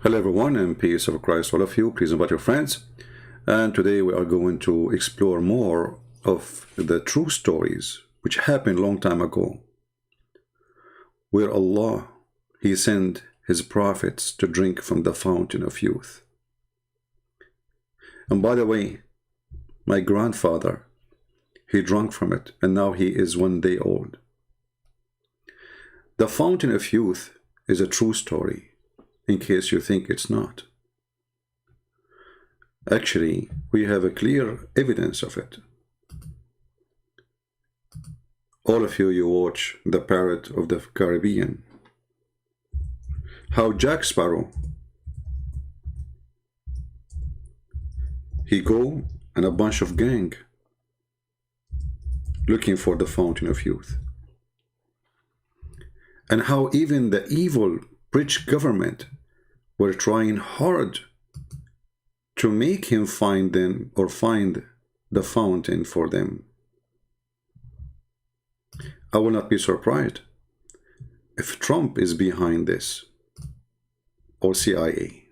Hello everyone, and peace of Christ all of you. Please invite your friends. And today we are going to explore more of the true stories which happened a long time ago, where Allah, He sent His prophets to drink from the fountain of youth. And by the way, my grandfather, he drank from it, and now he is 1 day old. The fountain of youth is a true story, in case you think it's not. Actually, we have a clear evidence of it. All of you, you watch The Pirate of the Caribbean. How Jack Sparrow, he go and a bunch of gang looking for the fountain of youth. And how even the evil British government were trying hard to make him find them or find the fountain for them. I will not be surprised if Trump is behind this, or CIA.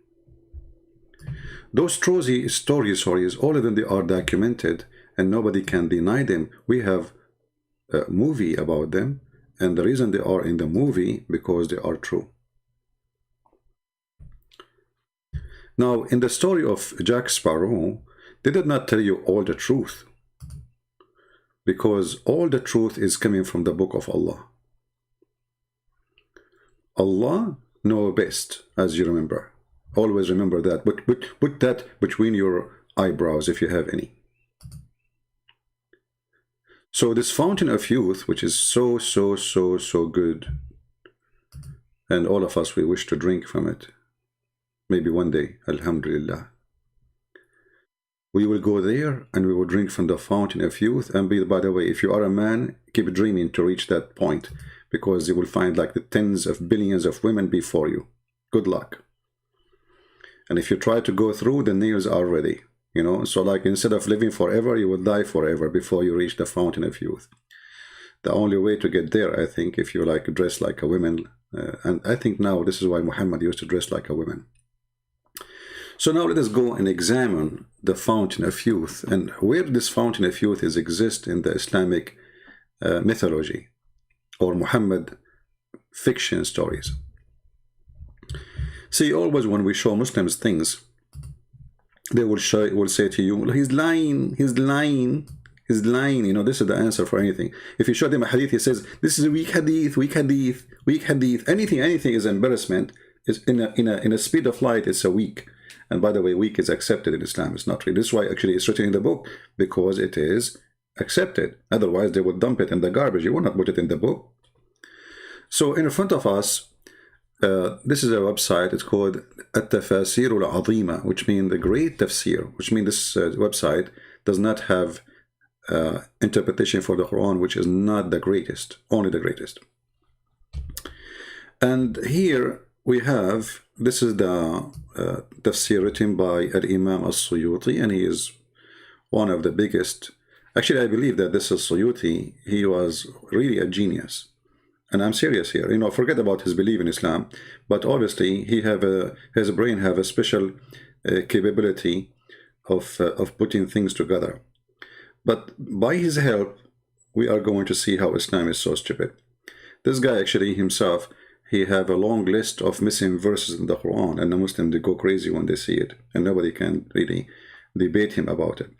Those stories, all of them, they are documented and nobody can deny them. We have a movie about them, and the reason they are in the movie because they are true. Now, in the story of Jack Sparrow, they did not tell you all the truth, because all the truth is coming from the book of Allah. Allah knows best, as you remember. Always remember that. But put that between your eyebrows if you have any. So this fountain of youth, which is so good, and all of us, we wish to drink from it. Maybe one day, alhamdulillah. We will go there and we will drink from the fountain of youth. And by the way, if you are a man, keep dreaming to reach that point, because you will find like the tens of billions of women before you. Good luck. And if you try to go through, the nails are ready. You know, so like instead of living forever, you will die forever before you reach the fountain of youth. The only way to get there, I think, if you like dress like a woman, and I think now this is why Muhammad used to dress like a woman. So now let us go and examine the fountain of youth and where this fountain of youth is exist in the Islamic mythology or Muhammad fiction stories. See, always when we show Muslims things, they will say to you, well, he's lying, he's lying, he's lying. You know, this is the answer for anything. If you show them a hadith, he says, this is a weak hadith, weak hadith, weak hadith. Anything is embarrassment. Is in a speed of light, it's a weak. And by the way, weak is accepted in Islam. It's not really. This is why actually it's written in the book, because it is accepted. Otherwise, they would dump it in the garbage. You will not put it in the book. So in front of us, this is a website. It's called التفاسير العظيمة, which means the great tafsir, which means this website does not have interpretation for the Quran, which is not the greatest, only the greatest. And here we have, this is the tafsir written by Imam al-Suyuti, and he is one of the biggest. Actually, I believe that this is Suyuti. He was really a genius. And I'm serious here. You know, forget about his belief in Islam, but obviously he his brain have a special capability of putting things together. But by his help, we are going to see how Islam is so stupid. This guy actually himself, he have a long list of missing verses in the Quran, and the Muslims, they go crazy when they see it, and nobody can really debate him about it.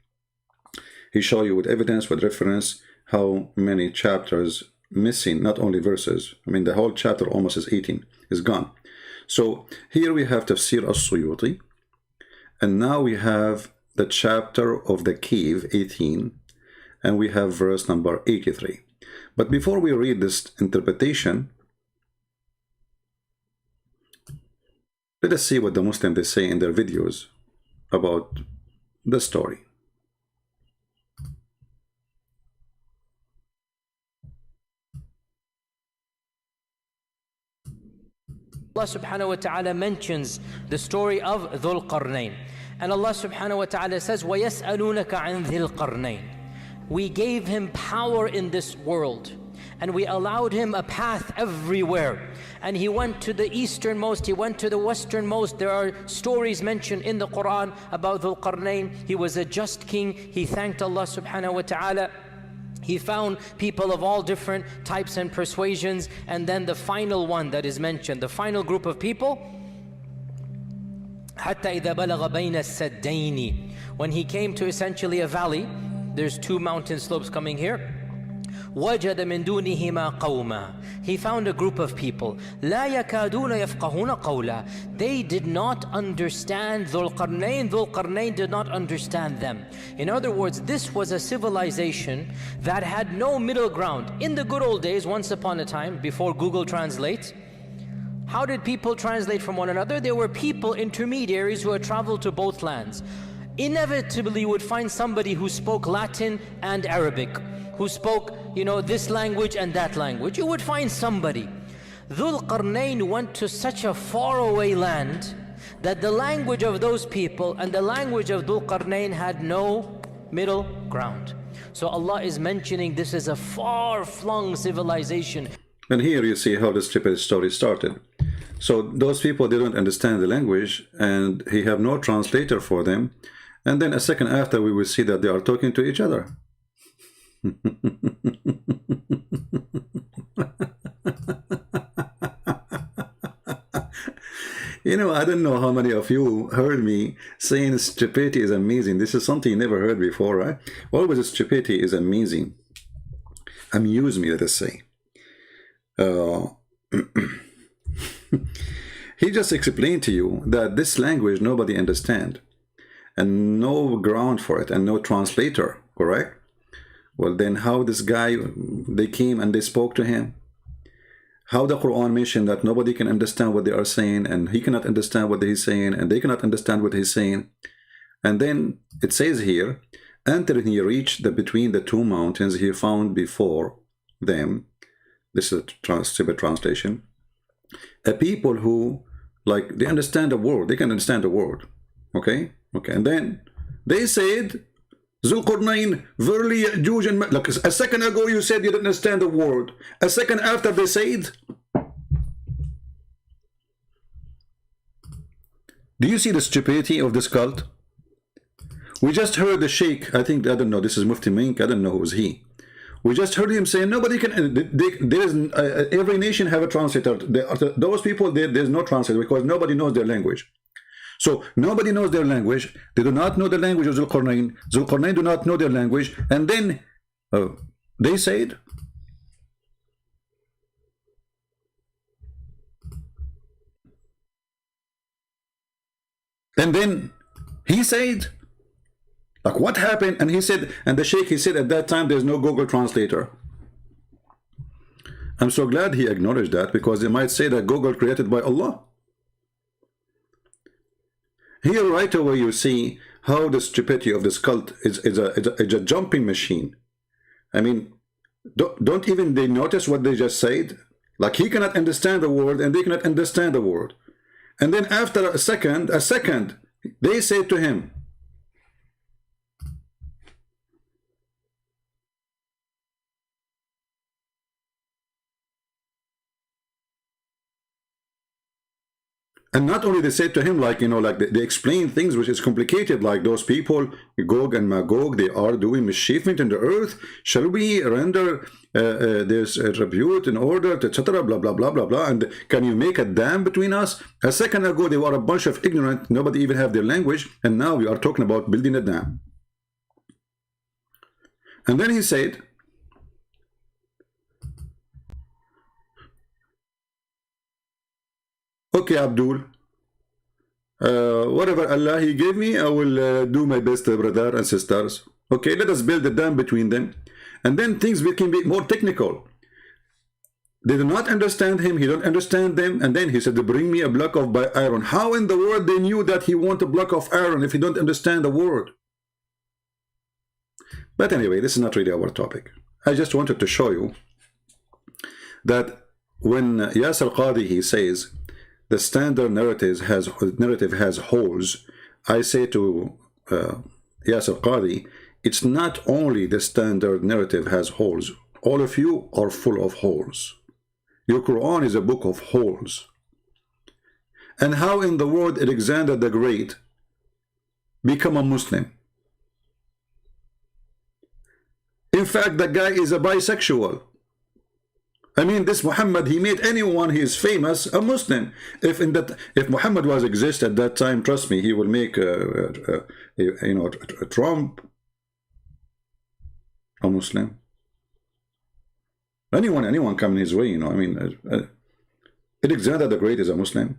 He show you with evidence, with reference, how many chapters missing, not only verses. I mean, the whole chapter almost is 18, is gone. So here we have Tafsir al-Suyuti, and now we have the chapter of the cave, 18, and we have verse number 83. But before we read this interpretation, let us see what the Muslims, they say in their videos about the story. Allah subhanahu wa ta'ala mentions the story of Dhul Qarnain. And Allah subhanahu wa ta'ala says, وَيَسْأَلُونَكَ عَنْ ذِي الْقَرْنَيْنِ. We gave him power in this world. and we allowed him a path everywhere. And he went to the easternmost, he went to the westernmost. There are stories mentioned in the Quran about Dhul Qarnain. He was a just king. He thanked Allah subhanahu wa ta'ala. He found people of all different types and persuasions. And then the final one that is mentioned, the final group of people, حتى إذا بلغ بين السدين, when he came to essentially a valley, there's two mountain slopes coming here. وجد من دونهما قوما, he found a group of people. لا يكادون يفقهون قولا, they did not understand Dhul Qarnain. Dhul Qarnain did not understand them. In other words, this was a civilization that had no middle ground. In the good old days, once upon a time, before Google Translate, how did people translate from one another? There were people, intermediaries, who had traveled to both lands. Inevitably, you would find somebody who spoke Latin and Arabic, who spoke, this language and that language. You would find somebody. Dhul Qarnain went to such a faraway land that the language of those people and the language of Dhul Qarnain had no middle ground. So Allah is mentioning this is a far-flung civilization. And here you see how the stupid story started. So those people, they don't understand the language, and he have no translator for them. And then a second after, we will see that they are talking to each other. I don't know how many of you heard me saying stupidity is amazing. This is something you never heard before, right? Always stupidity is amazing. Amuse me, let us say. He just explained to you that this language nobody understand, and no ground for it, and no translator, correct? Well, then how this guy, they came and they spoke to him? How the Quran mentioned that nobody can understand what they are saying, and he cannot understand what he's saying, and they cannot understand what he's saying. And then it says here, until he reached between the two mountains, he found before them, this is a simple translation, a people who, they understand the word, they can understand the word, okay? And then they said, Dhul Qarnain, verily Ya'juj and like a second ago you said you didn't understand the word. A second after they said, do you see the stupidity of this cult? We just heard the sheikh, I don't know, this is Mufti Mink, I don't know who's he. We just heard him saying nobody can, every nation have a translator. Those people, there's no translator because nobody knows their language. So nobody knows their language. They do not know the language of Dhul Qarnain. Dhul Qarnain do not know their language. And then they said, and then he said, what happened? And he said, and the sheikh, he said at that time there's no Google translator. I'm so glad he acknowledged that, because they might say that Google created by Allah. Here right away you see how the stupidity of this cult is a jumping machine. I mean, don't even they notice what they just said? He cannot understand the word and they cannot understand the word. And then after a second, they say to him, and not only they said to him, they explain things which is complicated, like those people, Gog and Magog, they are doing mischievement in the earth. Shall we render this tribute in order to etc. blah blah blah blah blah? And can you make a dam between us? A second ago they were a bunch of ignorant, nobody even have their language, and now we are talking about building a dam. And then he said, okay, Abdul, whatever Allah He gave me, I will do my best, brother and sisters. Okay, let us build a dam between them. And then things can be more technical. They do not understand him, he don't understand them. And then he said, bring me a block of iron. How in the world they knew that he want a block of iron if he don't understand the word? But anyway, this is not really our topic. I just wanted to show you that when Yasir Qadi, he says, the standard narrative has holes, I say to Yasir Qadi, it's not only the standard narrative has holes. all of you are full of holes. Your Quran is a book of holes. And how in the world Alexander the Great become a Muslim? In fact, the guy is a bisexual. I mean, this Muhammad, he made anyone he is famous a Muslim. If Muhammad was exist at that time, trust me, he will make Trump a Muslim. Anyone coming his way, I mean, Alexander the Great is a Muslim.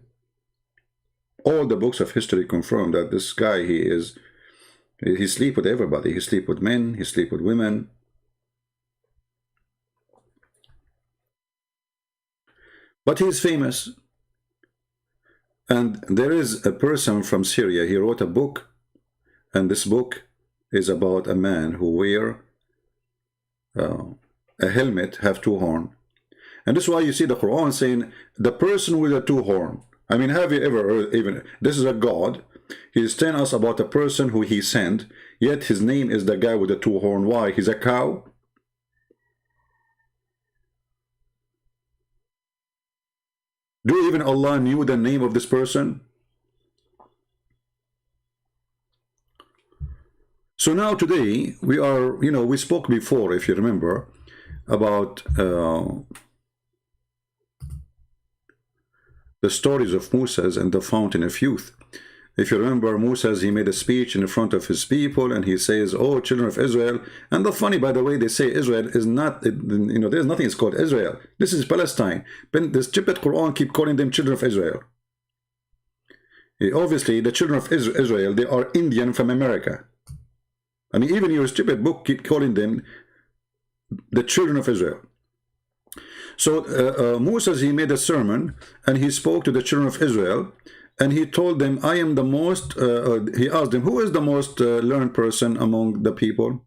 All the books of history confirm that this guy, he sleep with everybody. He sleep with men, he sleep with women. But he is famous. And there is a person from Syria, he wrote a book, and this book is about a man who wear a helmet, have two horns. And this is why you see the Quran saying, the person with a two horn. I mean, have you ever heard, even, this is a God, he is telling us about a person who he sent, yet his name is the guy with the two horn. Why? He's a cow? Do even Allah knew the name of this person? So now today, we are, we spoke before, if you remember, about the stories of Moses and the fountain of youth. If you remember, Moses, he made a speech in front of his people, and he says, oh, children of Israel. And the funny, by the way, they say Israel is not, there's nothing is called Israel. This is Palestine. But the stupid Quran keep calling them children of Israel. Obviously, the children of Israel, they are Indian from America. I mean, even your stupid book keep calling them the children of Israel. So Moses, he made a sermon, and he spoke to the children of Israel, and he told them, I am the most, he asked them, who is the most learned person among the people?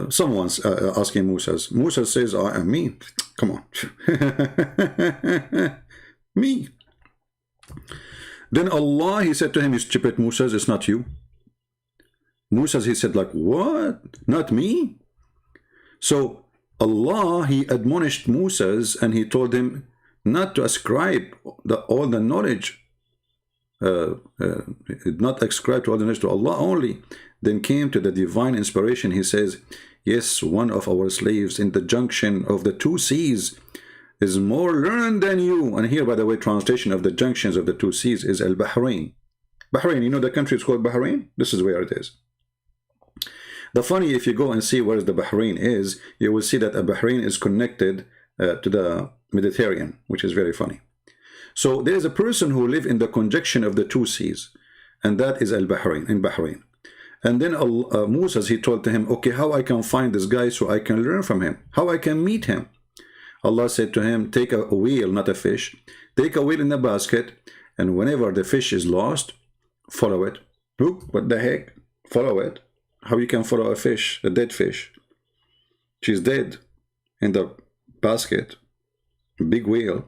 Someone's asking Moses. Moses says, I am me. Come on. Me. Then Allah, he said to him, you stupid Moses, it's not you. Moses, he said, like, what? Not me? So Allah, he admonished Moses, and he told him not to ascribe all the knowledge, not ascribe to all the knowledge to Allah only. Then came to the divine inspiration. He says, yes, one of our slaves in the junction of the two seas is more learned than you. And here, by the way, translation of the junctions of the two seas is Al-Bahrain. Bahrain, the country is called Bahrain? This is where it is. The funny, if you go and see where the Bahrain is, you will see that Bahrain is connected to the Mediterranean, which is very funny. So there is a person who lives in the conjunction of the two seas, and that is Al-Bahrain, in Bahrain. And then Moses, he told to him, okay, how I can find this guy so I can learn from him, how I can meet him. Allah said to him, take a wheel, not a fish, take a wheel in a basket, and whenever the fish is lost, follow it. Look, what the heck? Follow it. How you can follow a fish, a dead fish? She's dead in the basket. Big whale.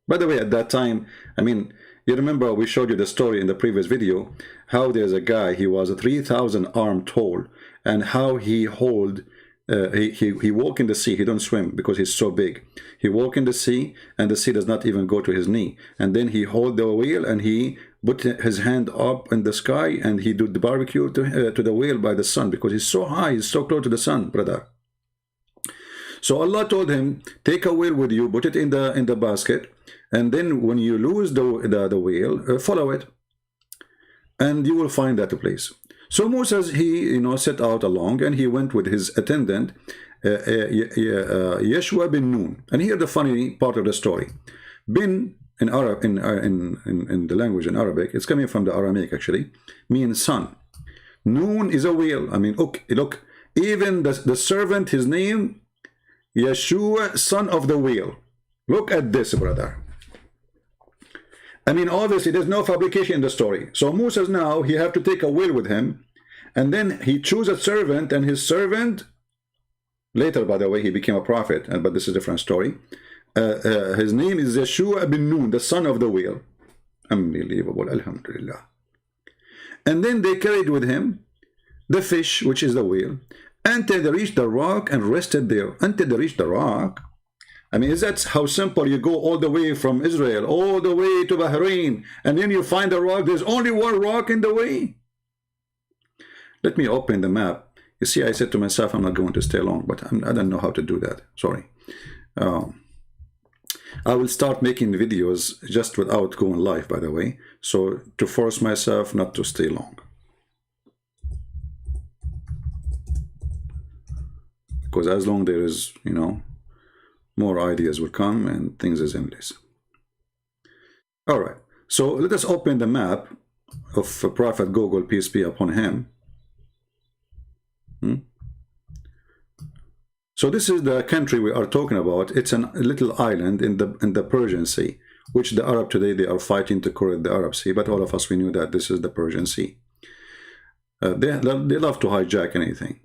By the way, at that time, I mean, you remember we showed you the story in the previous video, how there's a guy, he was 3,000 arms tall, and how he hold, he walk in the sea, he don't swim because he's so big. He walk in the sea, and the sea does not even go to his knee. And then he hold the wheel, and he put his hand up in the sky, and he do the barbecue to the whale by the sun, because he's so high, he's so close to the sun, brother. So Allah told him, take a whale with you, put it in the basket, and then when you lose the whale, follow it, and you will find that place. So Moses, he set out along, and he went with his attendant, Yeshua bin Nun. And here the funny part of the story. Bin in Arab, in the language in Arabic, it's coming from the Aramaic actually, means son. Nun is a whale. I mean, look, even the servant, his name, Yeshua, son of the whale. Look at this, brother. I mean, obviously, there's no fabrication in the story. So Moses now, he have to take a whale with him, and then he choose a servant, and his servant, later, by the way, he became a prophet, but this is a different story. His name is Yeshua bin Nun, the son of the whale. Unbelievable, alhamdulillah. And then they carried with him the fish, which is the whale, until they reached the rock and rested there. Until they reached the rock. I mean, is that how simple? You go all the way from Israel, all the way to Bahrain, and then you find a rock. There's only one rock in the way. Let me open the map. You see, I said to myself, I'm not going to stay long, but I don't know how to do that. Sorry. I will start making videos just without going live, by the way. So to force myself not to stay long. Because as long there is, you know, more ideas will come and things is endless. All right. So let us open the map of Prophet Vogel, peace be upon him. So this is the country we are talking about. It's a little island in the Persian Sea, which the Arab today, they are fighting to correct the Arab Sea, but all of us, we knew that this is the Persian Sea. They love to hijack anything.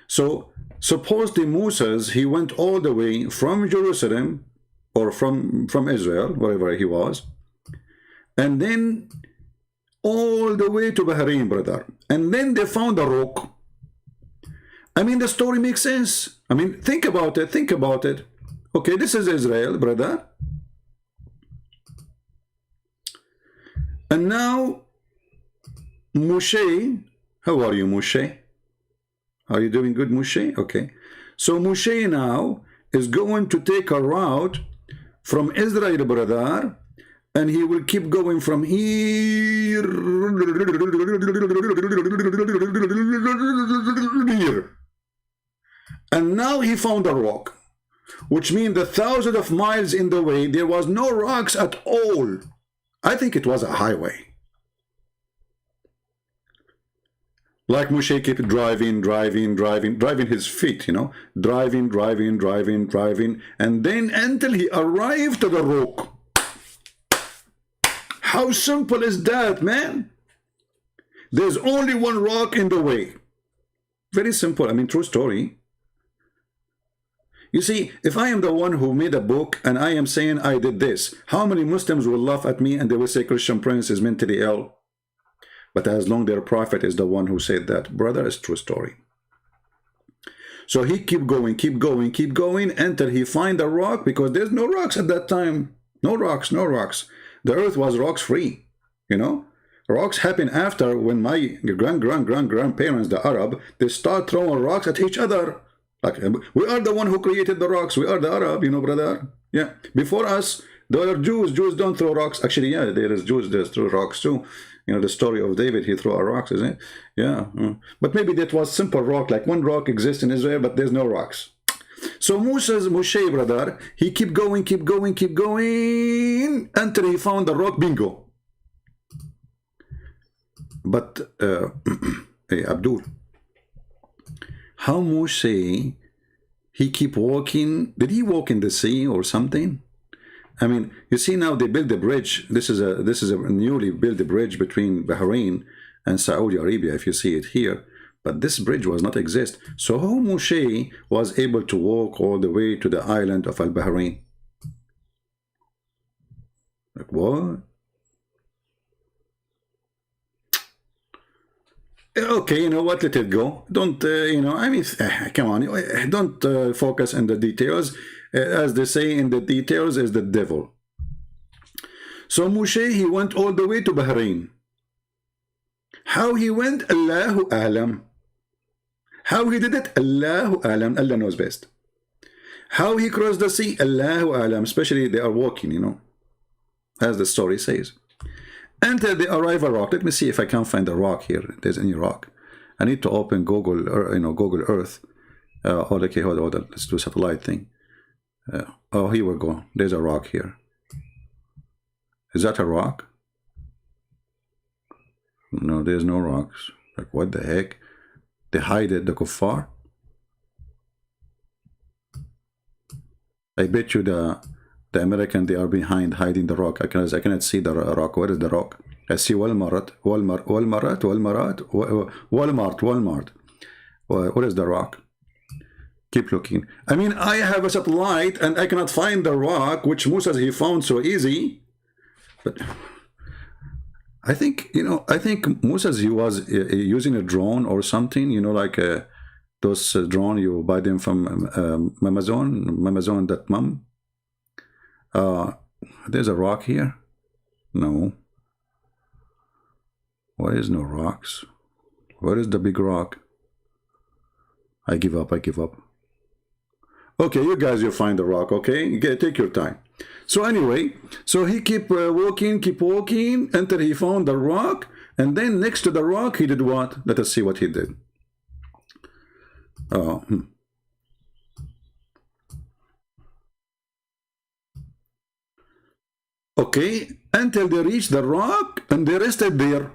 So supposedly Moses, he went all the way from Jerusalem or from Israel, wherever he was, and then all the way to Bahrain, brother. And then they found a rock. I mean, the story makes sense. I mean, think about it. Think about it. Okay, this is Israel, brother. And now, Moshe, how are you, Moshe? Are you doing good, Moshe? Okay. So Moshe now is going to take a route from Israel, brother, and he will keep going from here. And now he found a rock, which means the thousands of miles in the way, there was no rocks at all. I think it was a highway. Like Moshe kept driving his feet, you know, driving, and then until he arrived to the rock. How simple is that, man? There's only one rock in the way. Very simple. I mean, true story. You see, if I am the one who made a book and I am saying I did this, how many Muslims will laugh at me and they will say Christian Prince is mentally ill? But as long their prophet is the one who said that, brother, it's true story. So he keep going until he find a rock, because there's no rocks at that time. No rocks. The earth was rocks free, you know. Rocks happen after, when my grandparents, the Arab, they start throwing rocks at each other. Like, we are the one who created the rocks. We are the Arab, you know, brother. Yeah. Before us, there are Jews. Jews don't throw rocks. Actually, yeah, there is Jews. They throw rocks too. You know, the story of David, he threw a rocks, isn't it? Yeah. But maybe that was simple rock. Like one rock exists in Israel, but there's no rocks. So Moshe, brother, he keep going until he found the rock. Bingo. But, hey, Abdul, how Moshe, he keep walking? Did he walk in the sea or something? I mean, you see now they build a bridge. This is a newly built bridge between Bahrain and Saudi Arabia, if you see it here. But this bridge was not exist. So how Moshe was able to walk all the way to the island of Al-Bahrain? Like what? Okay, you know what, let it go. Don't, you know, I mean, come on, don't focus on the details. As they say, in the details is the devil. So Moshe, he went all the way to Bahrain. How he went, Allahu A'lam. How he did it, Allahu A'lam. Allah knows best. How he crossed the sea, Allahu A'lam. Especially they are walking, you know, as the story says. Until they arrive a rock. Let me see if I can find a rock here. If there's any rock. I need to open Google, or, you know, Google Earth. Okay, hold on. Let's do satellite thing. Oh, here we go. There's a rock here. Is that a rock? No, there's no rocks. Like, what the heck? They hide it, the kuffar. I bet you the American, they are behind hiding the rock. I cannot see the rock. Where is the rock? I see Walmart. What is the rock? Keep looking. I mean, I have a satellite and I cannot find the rock, which Moses, he found so easy. But I think, you know, I think Moses, he was using a drone or something, you know, like Those drone, you buy them from Amazon.mum. There's a rock here. No. Why is no rocks? Where is the big rock? I give up. Okay, you guys, you find the rock, okay? Take your time. So anyway, so he keep walking until he found the rock, and then next to the rock, he did what? Let us see what he did. Okay, until they reached the rock, and they rested there.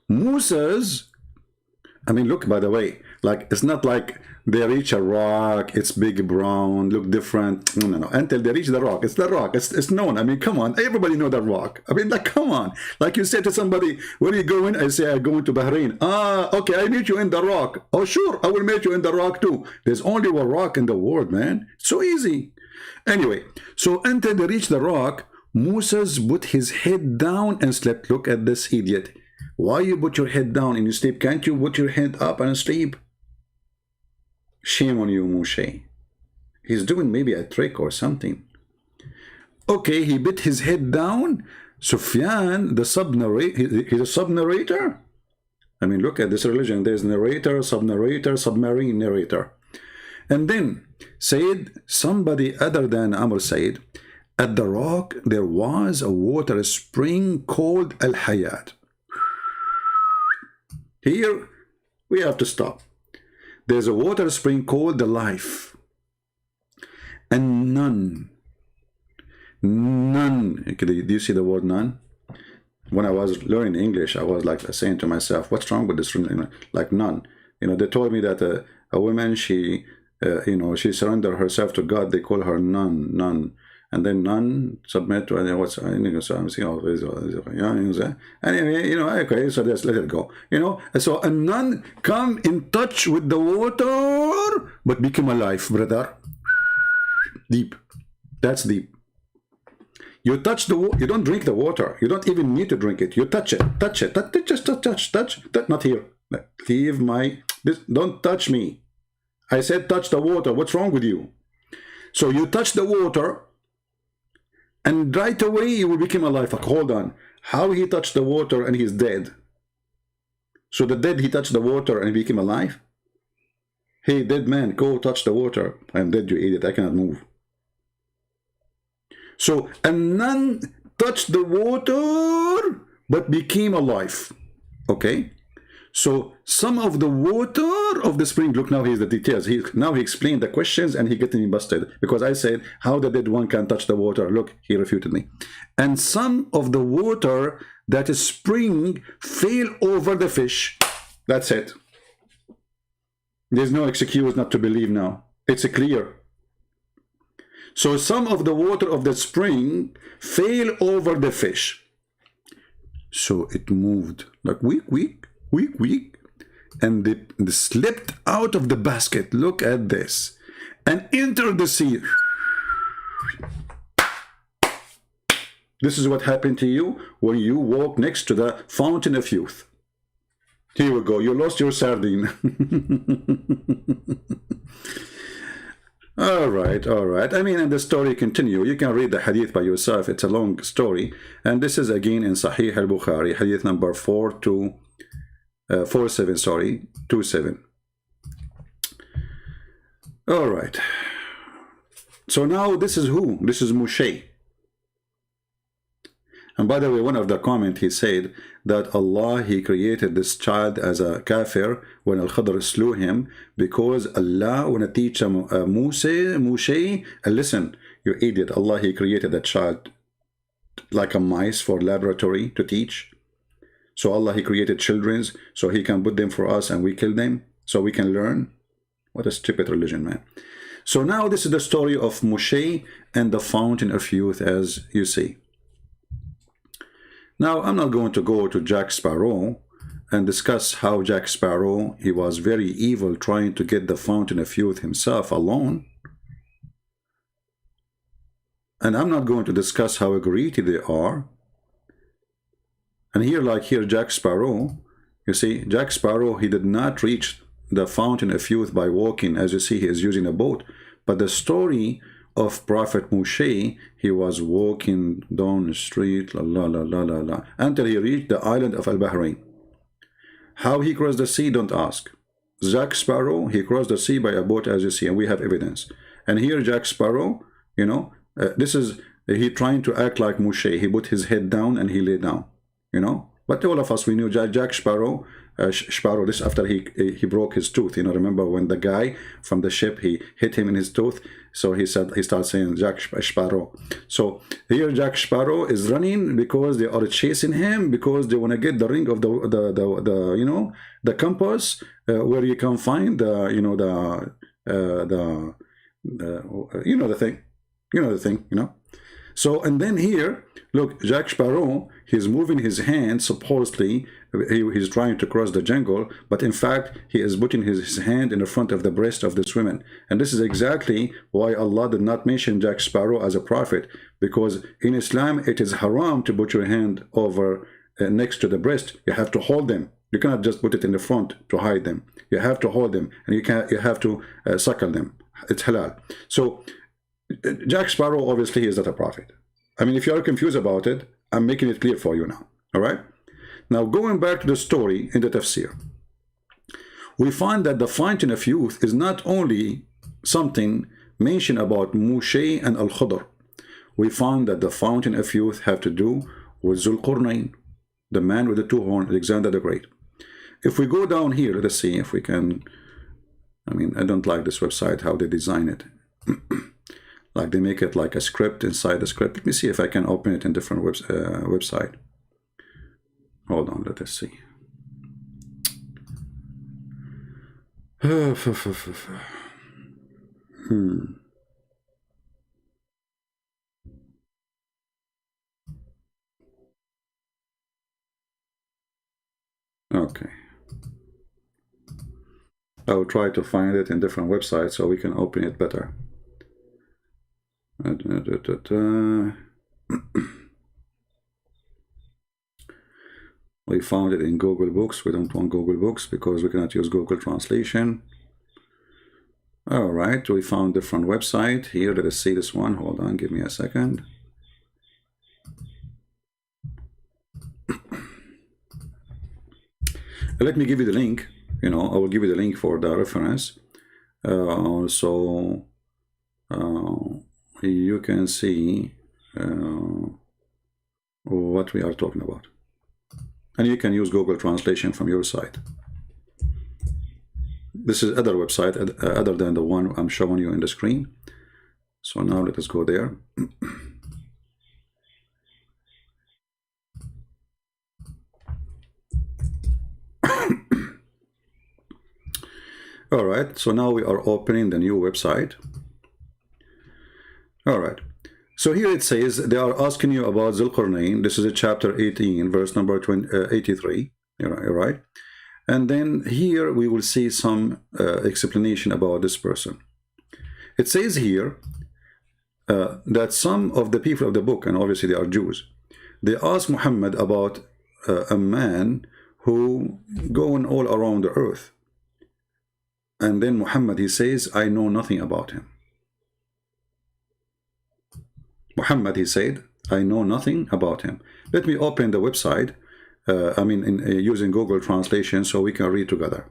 Musa's, I mean, look, by the way, like, it's not like they reach a rock, it's big, brown, look different. No. Until they reach the rock, it's the rock. It's known. I mean, come on, everybody know that rock. I mean, like, come on. Like you say to somebody, where are you going? I say, I'm going to Bahrain. Okay, I meet you in the rock. Oh, sure, I will meet you in the rock too. There's only one rock in the world, man. So easy. Anyway, so until they reach the rock, Moses put his head down and slept. Look at this idiot. Why you put your head down and you sleep? Can't you put your head up and sleep? Shame on you, Moshe. He's doing maybe a trick or something. Okay, he put his head down. Sufyan, the sub-narrator, he's a sub-narrator. I mean, look at this religion. There's narrator, sub-narrator, submarine narrator. And then said, somebody other than Amr said, at the rock there was a water spring called Al-Hayat. Here we have to stop. There's a water spring called the life. And none. Do you see the word none? When I was learning English, I was like saying to myself, what's wrong with this? Like none. You know, they told me that a woman, she, she surrendered herself to God. They call her none. And then none submit to what's anyway, okay, so let's let it go. So a none come in touch with the water, but become alive, brother. Deep. That's deep. You touch the water, you don't drink the water. You don't even need to drink it. You touch it. Just touch. Not here. Leave don't touch me. I said touch the water. What's wrong with you? So you touch the water, and right away you will become alive. Like, hold on. How he touched the water and he's dead? So the dead, he touched the water and became alive? Hey, dead man, go touch the water. I'm dead, you idiot. I cannot move. So a nun touched the water but became alive. Okay? So some of the water of the spring, look, now here's the details. Now he explained the questions and he getting me busted. Because I said, how the dead one can touch the water? Look, he refuted me. And some of the water that is spring fell over the fish. That's it. There's no excuse not to believe now. It's clear. So some of the water of the spring fell over the fish. So it moved like weak. And they slipped out of the basket. Look at this. And entered the sea. This is what happened to you when you walk next to the fountain of youth. Here we go. You lost your sardine. All right. I mean, and the story continue. You can read the hadith by yourself. It's a long story. And this is again in Sahih al-Bukhari, hadith number 27. All right. So now this is who? This is Moshe. And by the way, one of the comments, he said that Allah, he created this child as a kafir when Al-Khadr slew him, because Allah want to teach Moshe, listen, you idiot, Allah, he created that child like a mice for laboratory to teach. So Allah, he created children so he can put them for us and we kill them so we can learn. What a stupid religion, man. So now this is the story of Moshe and the fountain of youth, as you see. Now, I'm not going to go to Jack Sparrow and discuss how Jack Sparrow, he was very evil trying to get the fountain of youth himself alone. And I'm not going to discuss how greedy they are. And here, like here, Jack Sparrow, you see, Jack Sparrow, he did not reach the fountain of youth by walking. As you see, he is using a boat. But the story of Prophet Moshe, he was walking down the street, until he reached the island of Al-Bahrain. How he crossed the sea, don't ask. Jack Sparrow, he crossed the sea by a boat, as you see, and we have evidence. And here Jack Sparrow, you know, this is, he trying to act like Moshe. He put his head down and he lay down, you know. But all of us, we knew Jack Sparrow, this after he broke his tooth. You know, remember when the guy from the ship, he hit him in his tooth. So he started saying Jack Sparrow. So here Jack Sparrow is running because they are chasing him, because they want to get the ring of the you know, the compass, where you can find the, you know, you know, the thing, you know. So, and then here, look, Jack Sparrow, he's moving his hand, supposedly, he's trying to cross the jungle, but in fact, he is putting his hand in the front of the breast of this woman. And this is exactly why Allah did not mention Jack Sparrow as a prophet, because in Islam, it is haram to put your hand over next to the breast. You have to hold them. You cannot just put it in the front to hide them. You have to hold them, and you have to suckle them. It's halal. So, Jack Sparrow, obviously, he is not a prophet. I mean, if you are confused about it, I'm making it clear for you now. All right? Now, going back to the story in the tafsir, we find that the fountain of youth is not only something mentioned about Moshe and Al-Khudr. We find that the fountain of youth have to do with Zul qarnain, the man with the two horns, Alexander the Great. If we go down here, let's see if we can. I mean, I don't like this website, how they design it. Like they make it like a script inside the script. Let me see if I can open it in different website. Hold on, let us see. Okay. I will try to find it in different websites so we can open it better. We found it in Google Books. We don't want Google Books because we cannot use Google Translation. All right, we found different website here. Let us see this one. Hold on, give me a second. Let me give you the link. You know, I will give you the link for the reference. You can see what we are talking about. And you can use Google Translation from your side. This is other website other than the one I'm showing you in the screen. So now let us go there. All right, so now we are opening the new website. All right, so here it says they are asking you about Zul qarnain. This is a chapter 18, verse number 83. Right? And then here we will see some explanation about this person. It says here that some of the people of the book, and obviously they are Jews, they ask Muhammad about a man who going all around the earth. And then Muhammad, he says, I know nothing about him. Muhammad, he said, I know nothing about him. Let me open the website, using Google Translation so we can read together.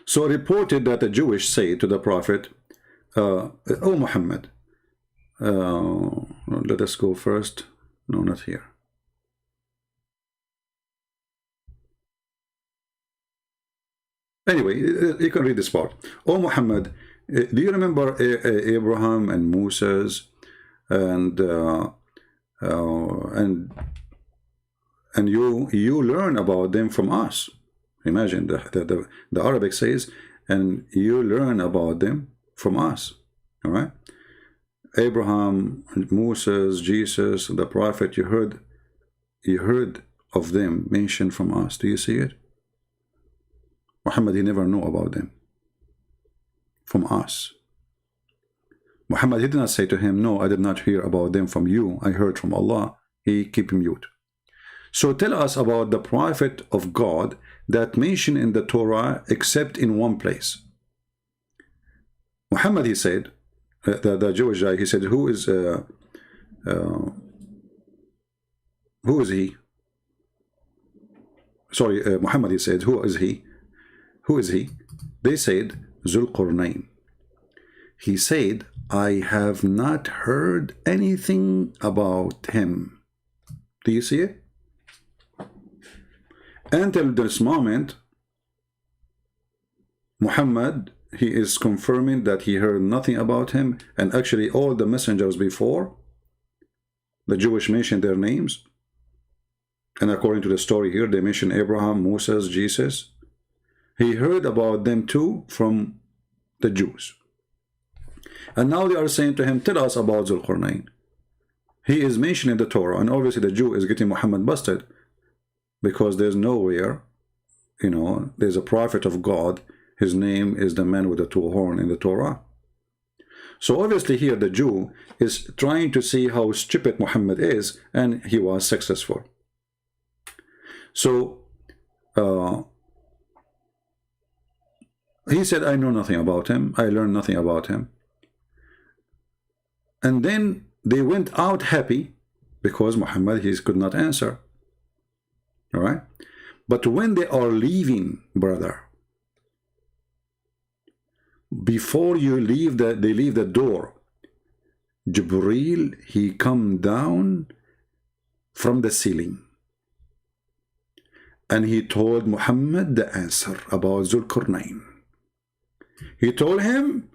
So reported that the Jewish say to the Prophet, oh Muhammad, let us go first. No, not here. Anyway, you can read this part. Oh Muhammad, do you remember Abraham and Moses and you learn about them from us? Imagine the Arabic says, and you learn about them from us. All right, Abraham, Moses, Jesus, the prophet, you heard of them mentioned from us. Do you see it? Muhammad, he never knew about them from us. Muhammad, he did not say to him, no, I did not hear about them from you. I heard from Allah. He kept mute. So tell us about the prophet of God that mentioned in the Torah except in one place. Muhammad, he said, the Jewish guy, he said, who is he? Sorry, Muhammad, he said, who is he? Who is he? They said, Zul qarnain. He said, I have not heard anything about him. Do you see it? Until this moment, Muhammad, he is confirming that he heard nothing about him, and actually all the messengers before, the Jewish mentioned their names, and according to the story here, they mention Abraham, Moses, Jesus. He heard about them too from the Jews. And now they are saying to him, tell us about Zul qarnain. He is mentioned in the Torah, and obviously the Jew is getting Muhammad busted, because there's nowhere, you know, there's a prophet of God, his name is the man with the two horns in the Torah. So obviously here the Jew is trying to see how stupid Muhammad is, and he was successful. So he said, I know nothing about him, I learned nothing about him. And then they went out happy because Muhammad, he could not answer. All right? But when they are leaving, brother, before you leave they leave the door, Jibreel, he come down from the ceiling and he told Muhammad the answer about Zul qarnain. He told him,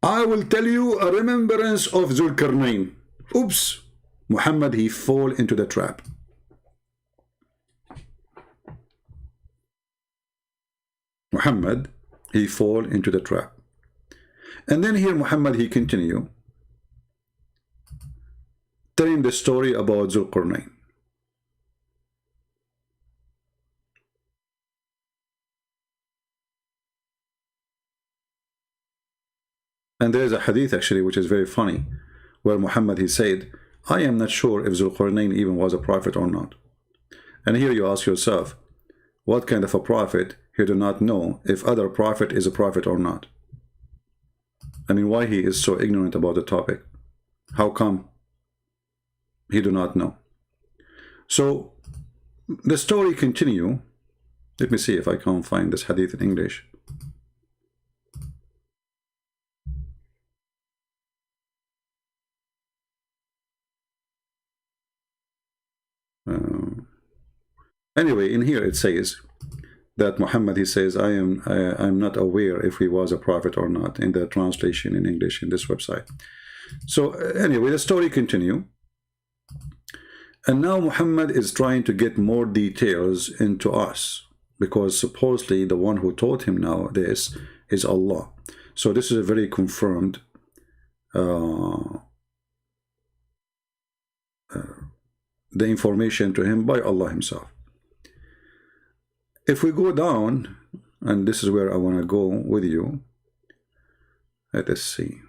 I will tell you a remembrance of Zul qarnain. Oops, Muhammad, he fall into the trap. Muhammad, he fall into the trap. And then here Muhammad, he continue telling the story about Zul qarnain. And there is a hadith actually which is very funny, where Muhammad, he said, I am not sure if Zul qarnain even was a prophet or not. And here you ask yourself, what kind of a prophet he do not know if other prophet is a prophet or not? I mean, why he is so ignorant about the topic? How come he do not know? So the story continue. Let me see if I can find this hadith in English. Anyway, in here it says that Muhammad, he says, I'm not aware if he was a prophet or not, in the translation in English in this website. So anyway, the story continue. And now Muhammad is trying to get more details into us, because supposedly the one who taught him now this is Allah. So this is a very confirmed the information to him by Allah himself. If we go down, and this is where I want to go with you, let us see.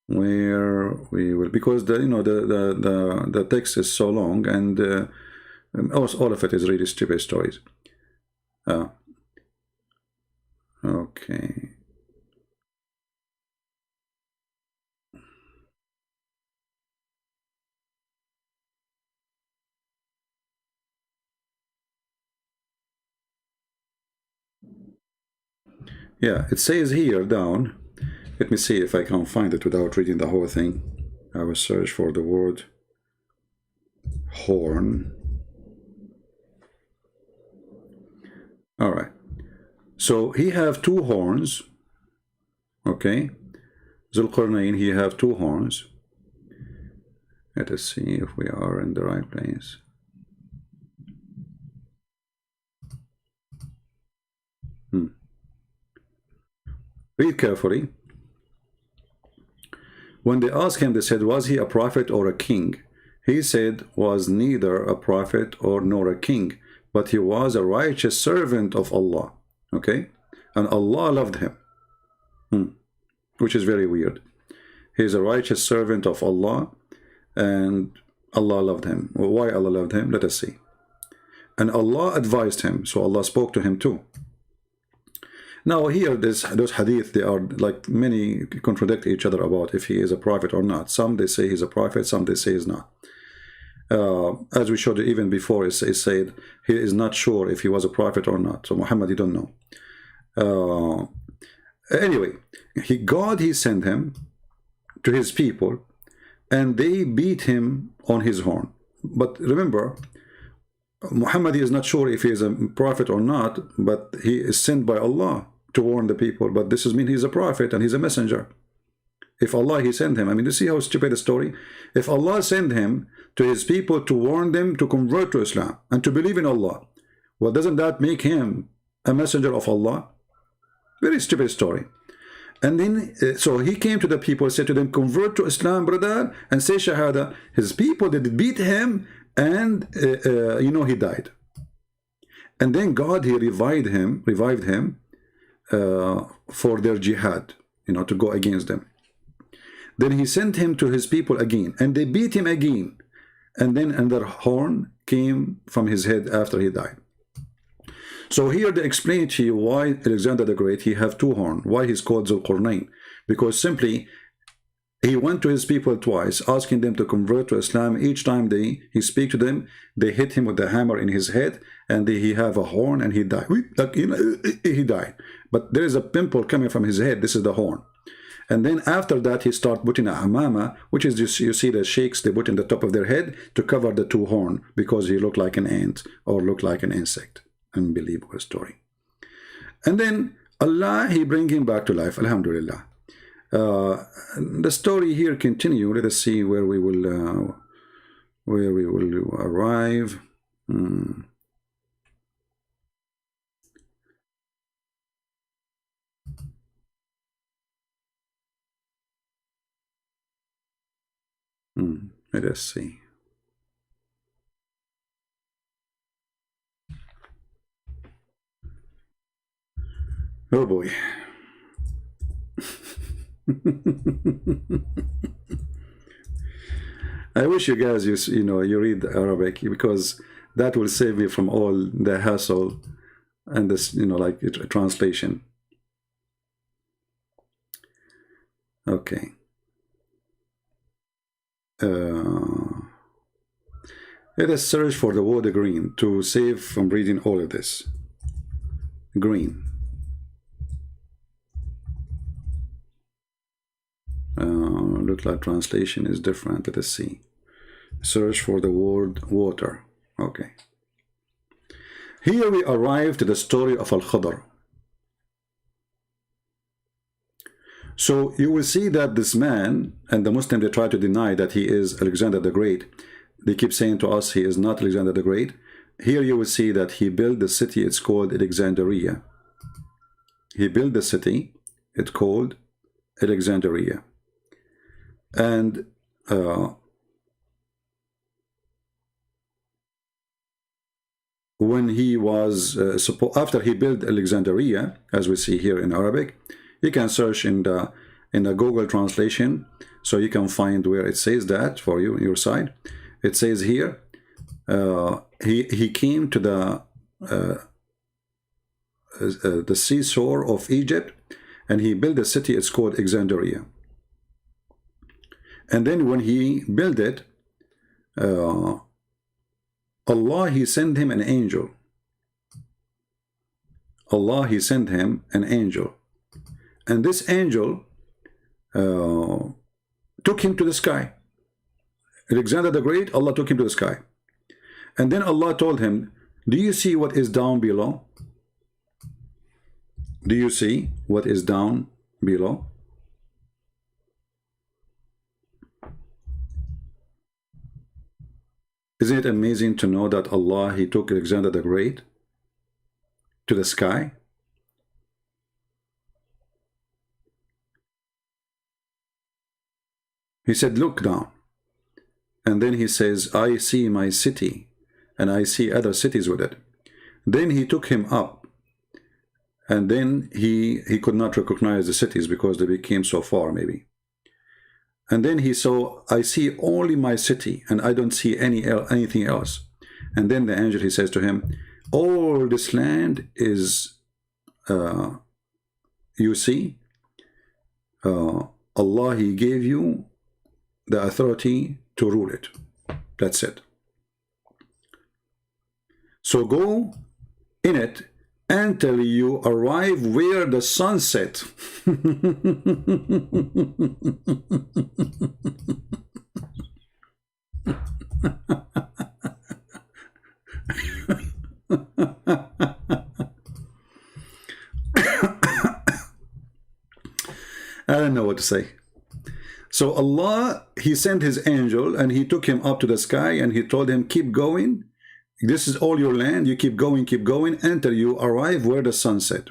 Where we will, because the the text is so long, and all of it is really stupid stories. Okay. Yeah, it says here down. Let me see if I can find it without reading the whole thing. I will search for the word horn. All right. So he have two horns. Okay. Zul qarnain, he have two horns. Let us see if we are in the right place. Read carefully. When they asked him, they said, was he a prophet or a king? he said, was neither a prophet or nor a king, but he was a righteous servant of Allah. Okay? And Allah loved him. Which is very weird. He is a righteous servant of Allah, and Allah loved him. Well, why Allah loved him? Let us see. And Allah advised him, so Allah spoke to him too. Now here, those hadith, they are like many contradict each other about if he is a prophet or not. Some they say he's a prophet, some they say he's not. As we showed even before, it said he is not sure if he was a prophet or not. So Muhammad, you don't know. Anyway, God sent him to his people, and they beat him on his horn. But remember, Muhammad is not sure if he is a prophet or not, but he is sent by Allah to warn the people. But this is mean he's a prophet and he's a messenger. If Allah, he sent him. I mean, you see how stupid the story? If Allah sent him to his people to warn them to convert to Islam and to believe in Allah, well, doesn't that make him a messenger of Allah? Very stupid story. And then, so he came to the people, said to them, convert to Islam, brother, and say Shahada. His people, they beat him, and, he died. And then God, he revived him for their jihad, to go against them. Then he sent him to his people again, and they beat him again. And then another horn came from his head after he died. So here they explain to you why Alexander the Great, he have two horns, why he's called Zul qarnain. Because simply, he went to his people twice, asking them to convert to Islam. Each time he speak to them, they hit him with the hammer in his head, and he have a horn, and he died. He died. But there is a pimple coming from his head. This is the horn. And then after that, he start putting a hamama, which is just, you see the sheikhs, they put in the top of their head to cover the two horn, because he looked like an ant or looked like an insect. Unbelievable story. And then Allah, he bring him back to life. Alhamdulillah. The story here continue. Let us see where we will arrive. Let us see. Oh boy. I wish you guys, you read Arabic, because that will save me from all the hassle and this, like translation. Okay. Let us search for the word green to save from reading all of this. Green. Look like translation is different. Let us see. Search for the word water. Okay. Here we arrive to the story of Al-Khadr. So you will see that this man, and the Muslims, they try to deny that he is Alexander the Great. They keep saying to us he is not Alexander the Great. Here you will see that he built the city, it's called Alexandria. He built the city, it's called Alexandria. And when he was after he built Alexandria, as we see here in Arabic, you can search in the Google translation, so you can find where it says that for you on your side. It says here he came to the seashore of Egypt, and he built a city. It's called Alexandria. And then when he built it, Allah, he sent him an angel. Allah, he sent him an angel. And this angel took him to the sky. Alexander the Great, Allah took him to the sky. And then Allah told him, do you see what is down below? Do you see what is down below? Isn't it amazing to know that Allah, he took Alexander the Great to the sky? He said, look down. And then he says, I see my city, and I see other cities with it. Then he took him up, and then he could not recognize the cities because they became so far, maybe. And then he saw, I see only my city, and I don't see anything else. And then the angel, he says to him, all this land is, you see, Allah, He gave you the authority to rule it. That's it. So go in it until you arrive where the sun set. I don't know what to say. So Allah, He sent His angel and He took him up to the sky and He told him, keep going. This is all your land. You keep going until you arrive where the sun set.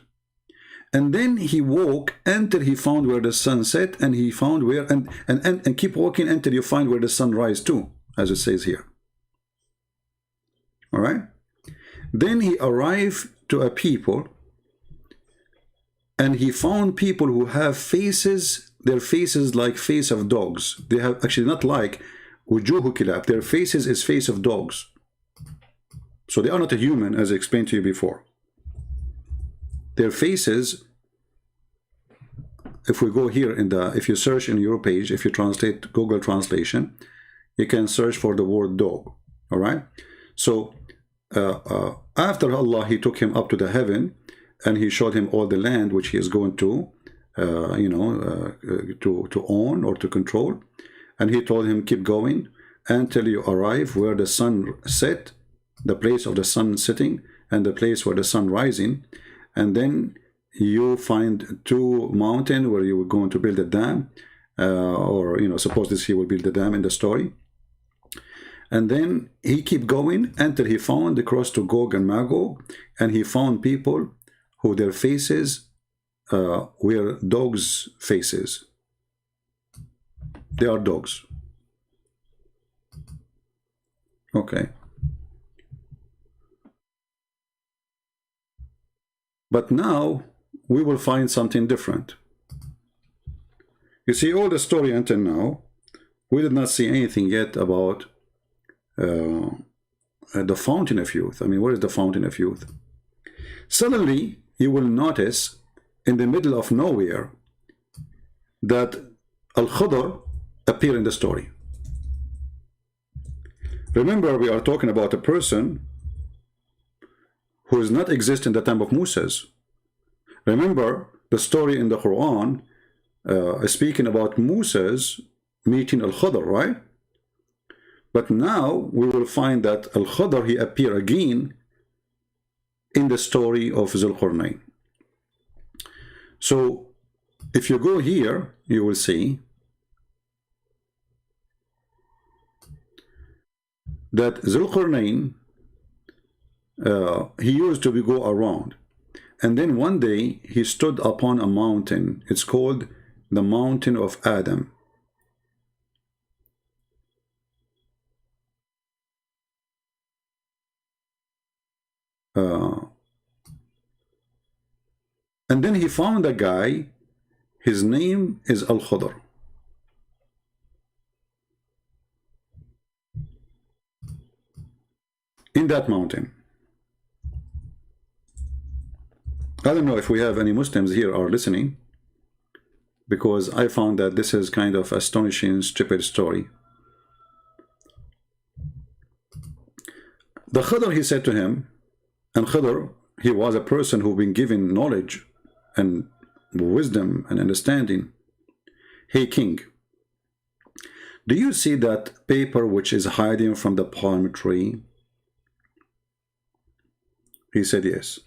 And then he walked until he found where the sun set, and he found where, and keep walking until you find where the sun rise too, as it says here. All right. Then he arrived to a people, and he found people who have faces, their faces like face of dogs. They have actually not like wujuhu kilab. Their faces is face of dogs. So they are not a human, as I explained to you before. Their faces, if we go here in the, if you search in your page, if you translate Google translation, you can search for the word dog. All right. So after Allah, He took him up to the heaven, and He showed him all the land which he is going to, to own or to control. And He told him, keep going until you arrive where the sun set, the place of the sun setting, and the place where the sun rising. And then you find two mountains where you were going to build a dam, or suppose this he will build the dam in the story. And then he keep going until he found the cross to Gog and Magog, and he found people who their faces were dogs' faces. They are dogs. Okay. But now we will find something different. You see, all the story until now, we did not see anything yet about the fountain of youth. I mean, what is the fountain of youth? Suddenly, you will notice in the middle of nowhere that Al-Khadr appear in the story. Remember, we are talking about a person who does not exist in the time of Moses. Remember the story in the Quran speaking about Moses meeting Al-Khadr, right? But now we will find that Al-Khadr, he appear again in the story of Zulqarnain. So if you go here, you will see that Zulqarnain, he used to go around, and then one day he stood upon a mountain. It's called the mountain of Adam. And then he found a guy, his name is Al-Khadr. In that mountain. I don't know if we have any Muslims here are listening, because I found that this is kind of astonishing, stupid story. The Khadr, he said to him, and Khadr, he was a person who been given knowledge and wisdom and understanding. Hey king, do you see that paper which is hiding from the palm tree? He said, yes.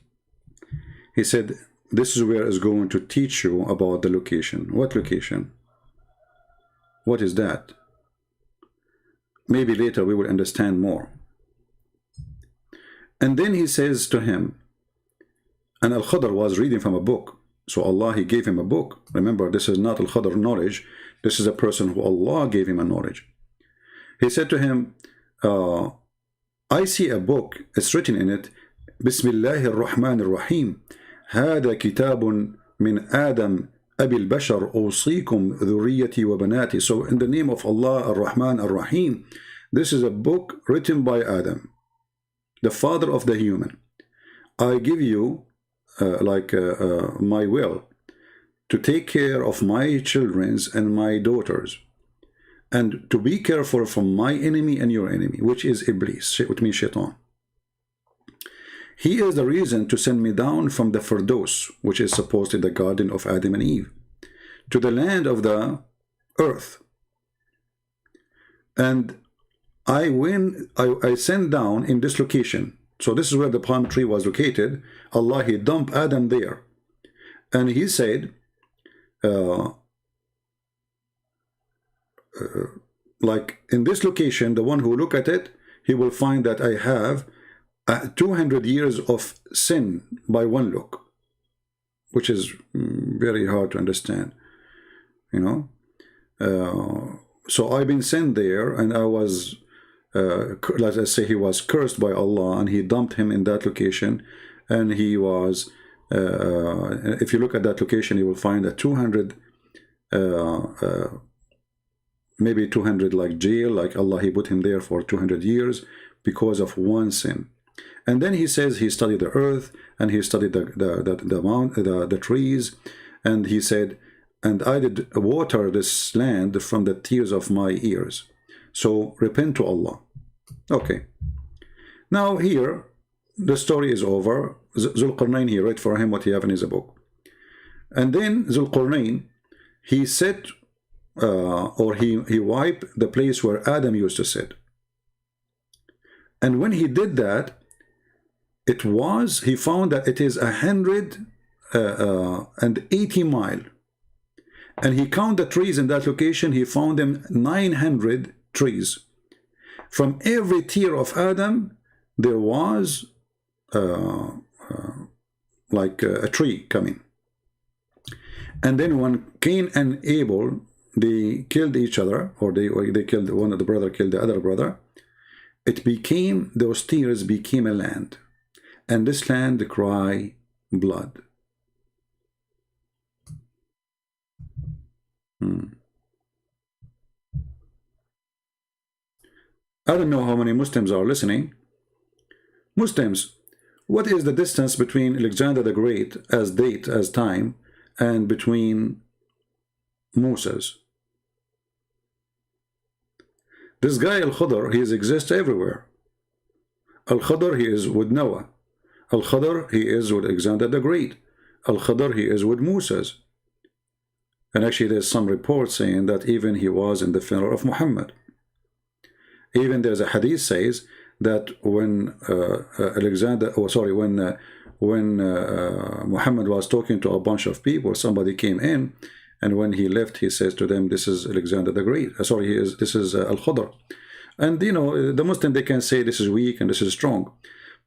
He said, this is where is going to teach you about the location. What location? What is that? Maybe later we will understand more. And then he says to him, and Al-Khadr was reading from a book. So Allah, he gave him a book. Remember, this is not Al-Khadr knowledge. This is a person who Allah gave him a knowledge. he said to him, I see a book, it's written in it, Bismillah ar-Rahman ar-Rahim, هذا كتاب من آدم أبي البشر أوصيكم ذريتي وبناتي. So in the name of Allah ar-Rahman ar-Rahim, this is a book written by Adam, the father of the human. I give you my will to take care of my children and my daughters, and to be careful from my enemy and your enemy, which is Iblis, which means Shaitan. He is the reason to send me down from the Firdaus, which is supposedly the garden of Adam and Eve, to the land of the earth. And I sent down in this location. So this is where the palm tree was located. Allah, he dumped Adam there. And he said, like in this location, the one who look at it, he will find that I have 200 years of sin by one look, which is very hard to understand, you know. So I've been sent there, and I was, let us say, he was cursed by Allah, and he dumped him in that location, and he was, if you look at that location, you will find that 200, maybe 200 like jail, like Allah, he put him there for 200 years because of one sin. And then he says he studied the earth, and he studied the trees, and he said, and I did water this land from the tears of my ears. So repent to Allah. Okay. Now here, the story is over. Zul qarnain, he read for him what he have in his book. And then Zul qarnain, he said, or he wiped the place where Adam used to sit. And when he did that, he found that it is 180 miles. And he counted the trees in that location, he found them 900 trees. From every tear of Adam, there was like a tree coming. And then when Cain and Abel, they killed each other, or they killed one of the brother, killed the other brother, it became, those tears became a land. And this land cry blood. I don't know how many Muslims are listening. Muslims, what is the distance between Alexander the Great as date, as time, and between Moses? This guy Al-Khadr, he exists everywhere. Al-Khadr, he is with Noah. Al-Khadr, he is with Alexander the Great. Al-Khadr, he is with Moses. And actually there's some reports saying that even he was in the funeral of Muhammad. Even there's a hadith says that when when Muhammad was talking to a bunch of people, somebody came in, and when he left, he says to them, "This is Alexander the Great. This is Al-Khadr." And you know, the Muslim, they can say this is weak and this is strong,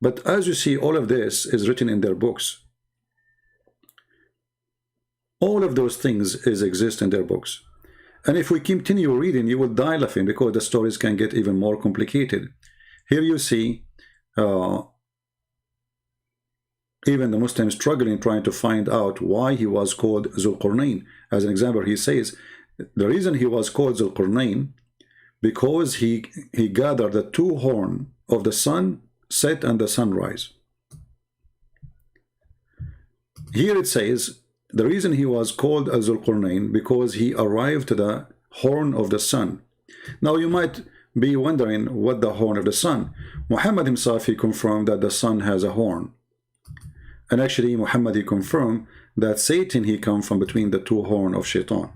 but as you see, all of this is written in their books. All of those things exist in their books. And if we continue reading, you will die laughing, because the stories can get even more complicated. Here you see even the Muslims struggling, trying to find out why he was called Zul qarnain. As an example, he says the reason he was called Zul qarnain, because he gathered the two horns of the sun set and the sunrise. Here it says the reason he was called Zul qarnain, because he arrived to the horn of the sun. Now you might be wondering what the horn of the sun. Muhammad himself, he confirmed that the sun has a horn. And actually Muhammad, he confirmed that Satan, he come from between the two horns of Shaitan.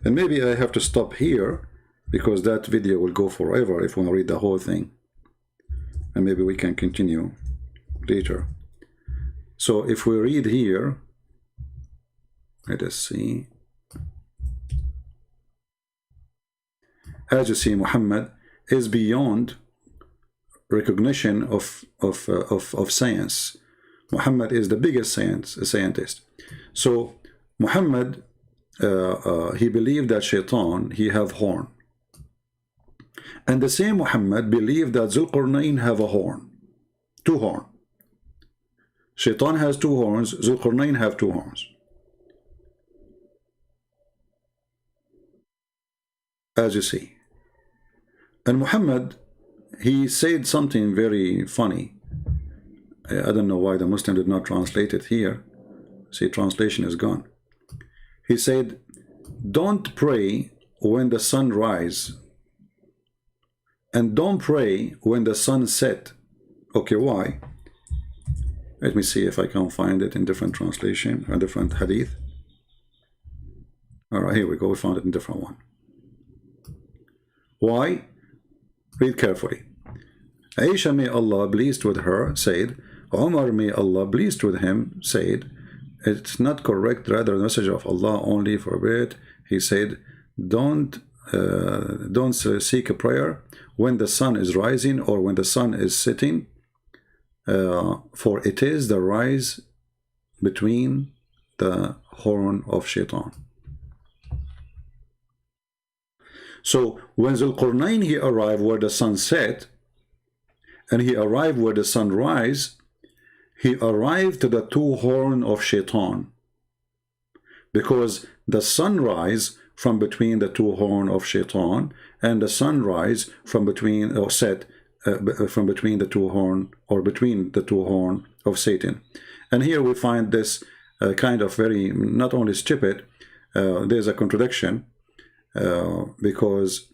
And maybe I have to stop here, because that video will go forever if we want to read the whole thing. And maybe we can continue later. So if we read here, let us see. As you see, Muhammad is beyond recognition of science. Muhammad is the biggest scientist. So Muhammad, he believed that Shaitan, he have horn. And the same Muhammad believed that Zul qarnain have a horn. Two horn. Shaitan has two horns, Zul qarnain have two horns. As you see. And Muhammad, he said something very funny. I don't know why the Muslim did not translate it here. See, translation is gone. He said, don't pray when the sun rises, and don't pray when the sun set. Okay, why? Let me see if I can find it in different translation, a different hadith. All right, here we go. We found it in different one. Why? Read carefully. Aisha, may Allah pleased with her, said, Umar, may Allah pleased with him, said, it's not correct, rather the message of Allah only forbid. He said, don't seek a prayer when the sun is rising or when the sun is setting, for it is the rise between the horn of Shaitan. So when Zul qarnain he arrived where the sun set, and he arrived where the sun rise, he arrived to the two horn of Shaitan, because the sunrise from between the two horn of Shaitan, and the sunrise from between, or set from between the two horn, or between the two horn of Satan. And here we find this kind of very, not only stupid, there's a contradiction, because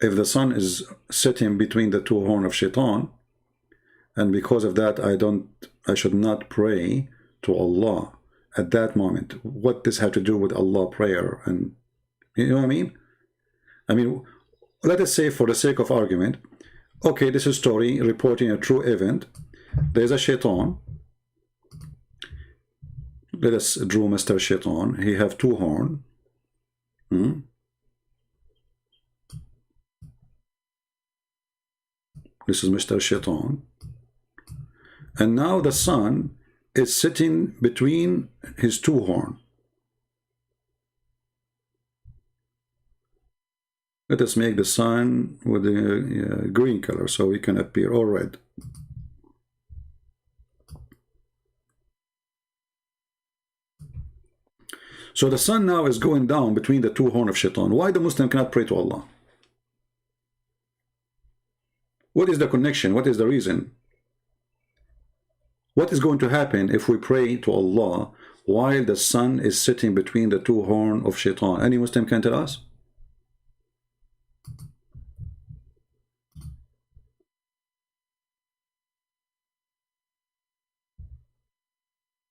if the sun is setting between the two horn of Shaitan, and because of that I should not pray to Allah at that moment. What does have to do with Allah prayer? And you know what I mean? I mean, let us say for the sake of argument, okay, this is a story reporting a true event. There's a Shaitan. Let us draw Mr. Shaitan. He have two horns. This is Mr. Shaitan. And now the sun is sitting between his two horns. Let us make the sun with a green color so it can appear, or red. So the sun now is going down between the two horns of Shaitan. Why the Muslim cannot pray to Allah? What is the connection? What is the reason? What is going to happen if we pray to Allah while the sun is sitting between the two horns of Shaitan? Any Muslim can tell us?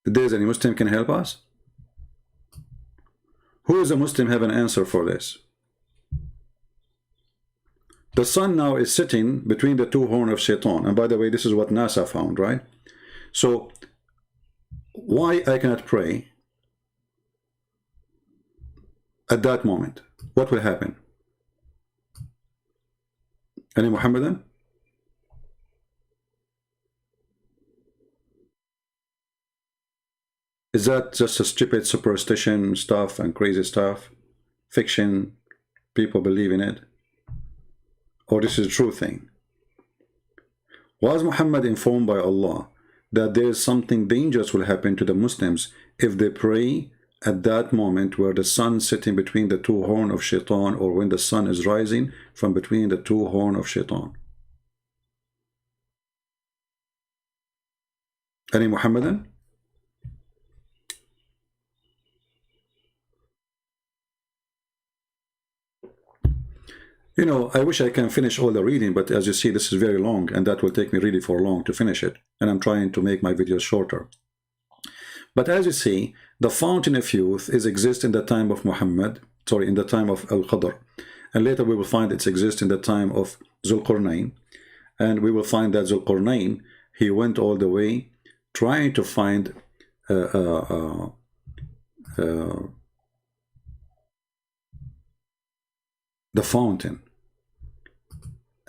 There's any Muslim can help us? Who is a Muslim have an answer for this? The sun now is sitting between the two horns of Shaitan. And by the way, this is what NASA found, right? So, why I cannot pray at that moment? What will happen? Any Muhammadan? Is that just a stupid superstition stuff and crazy stuff? Fiction? People believe in it? Or this is a true thing? Was Muhammad informed by Allah that there is something dangerous will happen to the Muslims if they pray at that moment where the sun is sitting between the two horns of Shaitan, or when the sun is rising from between the two horns of Shaitan? Any Muhammadan? You know, I wish I can finish all the reading, but as you see, this is very long, and that will take me really for long to finish it. And I'm trying to make my videos shorter. But as you see, the fountain of youth is exist in the time of Muhammad, sorry, in the time of Al-Qadr. And later we will find it exists in the time of Zul qarnain. And we will find that Zul qarnain, he went all the way trying to find the fountain.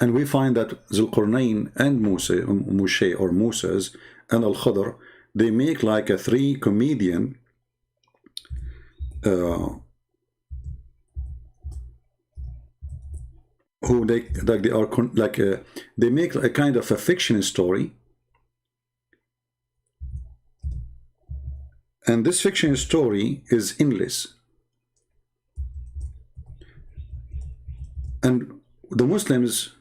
And we find that Zul qarnain and Moshe or Moses and Al-Khadr, they make like a three comedian who they are they make a kind of a fiction story, and this fiction story is endless. And the Muslims,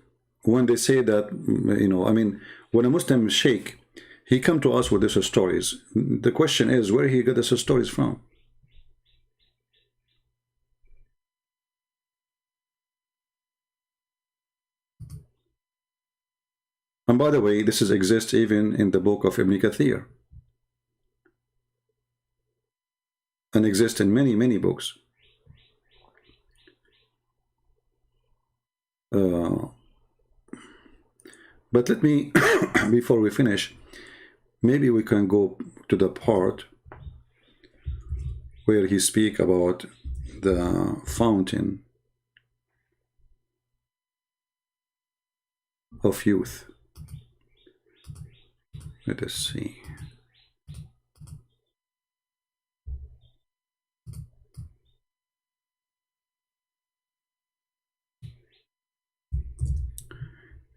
when they say that, I mean, when a Muslim sheikh, he come to us with these stories, the question is where he got these stories from. And by the way, this exists even in the book of Ibn Kathir, and exists in many, many books. But let me, before we finish, maybe we can go to the part where he speak about the fountain of youth. Let us see.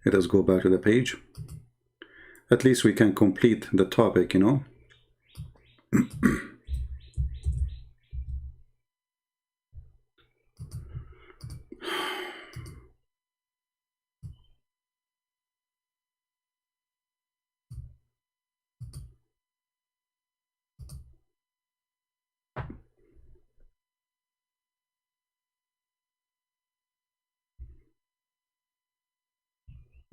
Let us go back to the page. At least we can complete the topic,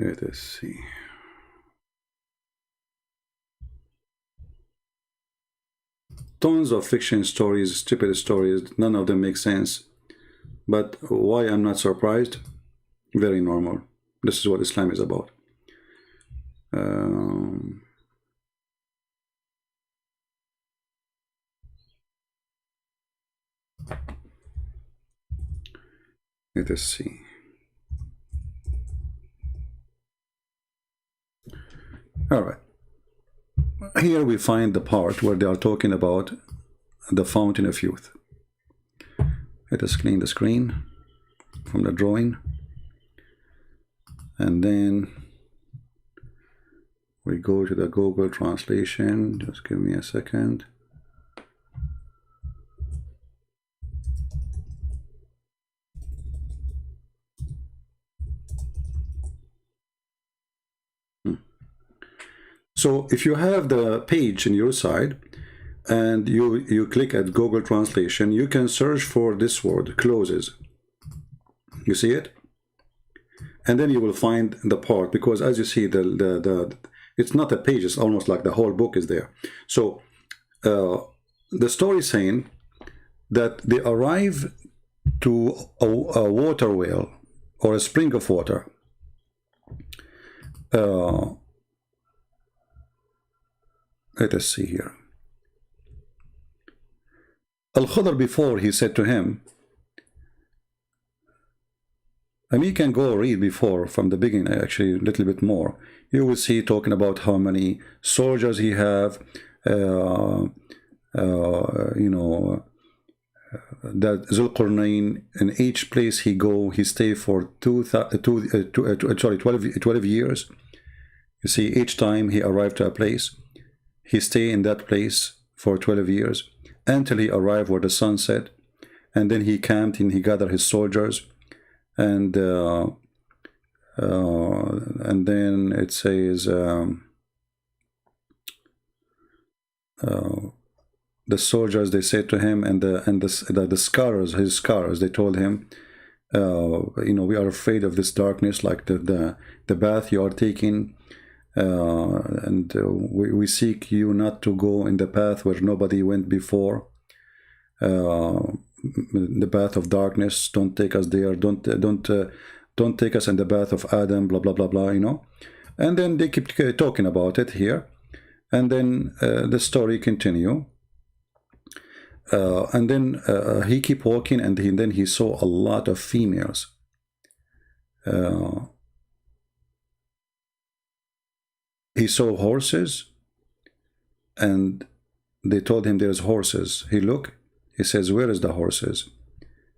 Let us see. Tons of fiction stories, stupid stories, none of them make sense. But why I'm not surprised? Very normal. This is what Islam is about. Let us see. All right. Here we find the part where they are talking about the fountain of youth. Let us clean the screen from the drawing. And then we go to the Google translation. Just give me a second. So if you have the page on your side and you click at Google translation, you can search for this word, closes. You see it? And then you will find the part, because as you see, it's not a page, it's almost like the whole book is there. So the story is saying that they arrive to a water well or a spring of water. Let us see here. Al-Khudr, before, he said to him, I mean, you can go read before from the beginning, actually a little bit more. You will see talking about how many soldiers he have, that Zul qarnain, in each place he go, he stay for 12 years. You see, each time he arrived to a place, he stay in that place for 12 years until he arrived where the sun set, and then he camped and he gathered his soldiers, and then it says the soldiers, they said to him, and the scholars, his scholars, they told him, we are afraid of this darkness, like the bath you are taking. And we seek you not to go in the path where nobody went before, the path of darkness. Don't take us there. Don't take us in the path of Adam. Blah blah blah blah. And then they keep talking about it here, and then the story continue. And then he keep walking, and then he saw a lot of females. He saw horses, and they told him there's horses. He looked, He says, where is the horses?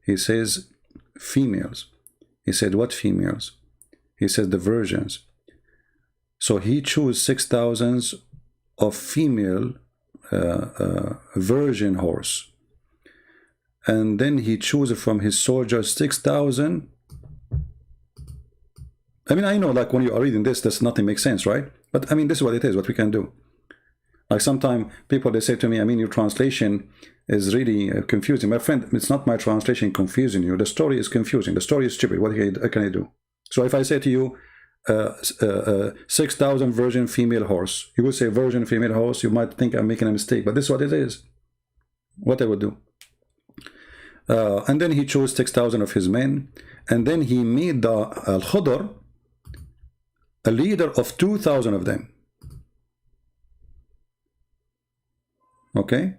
He says, females. He said, what females? He says, the virgins. So he chose 6,000 of female virgin horse. And then he chose from his soldiers 6,000. I mean, I know, like, when you are reading this, nothing makes sense, right? But I mean, this is what it is, what we can do. Like, sometimes people, they say to me, I mean, your translation is really confusing. My friend, it's not my translation confusing you. The story is confusing. The story is stupid. What can I do? So if I say to you, 6,000 virgin female horse, you will say virgin female horse. You might think I'm making a mistake, but this is what it is. What I would do. And then he chose 6,000 of his men. And then he made the Al-Khudr a leader of 2,000 of them. Okay?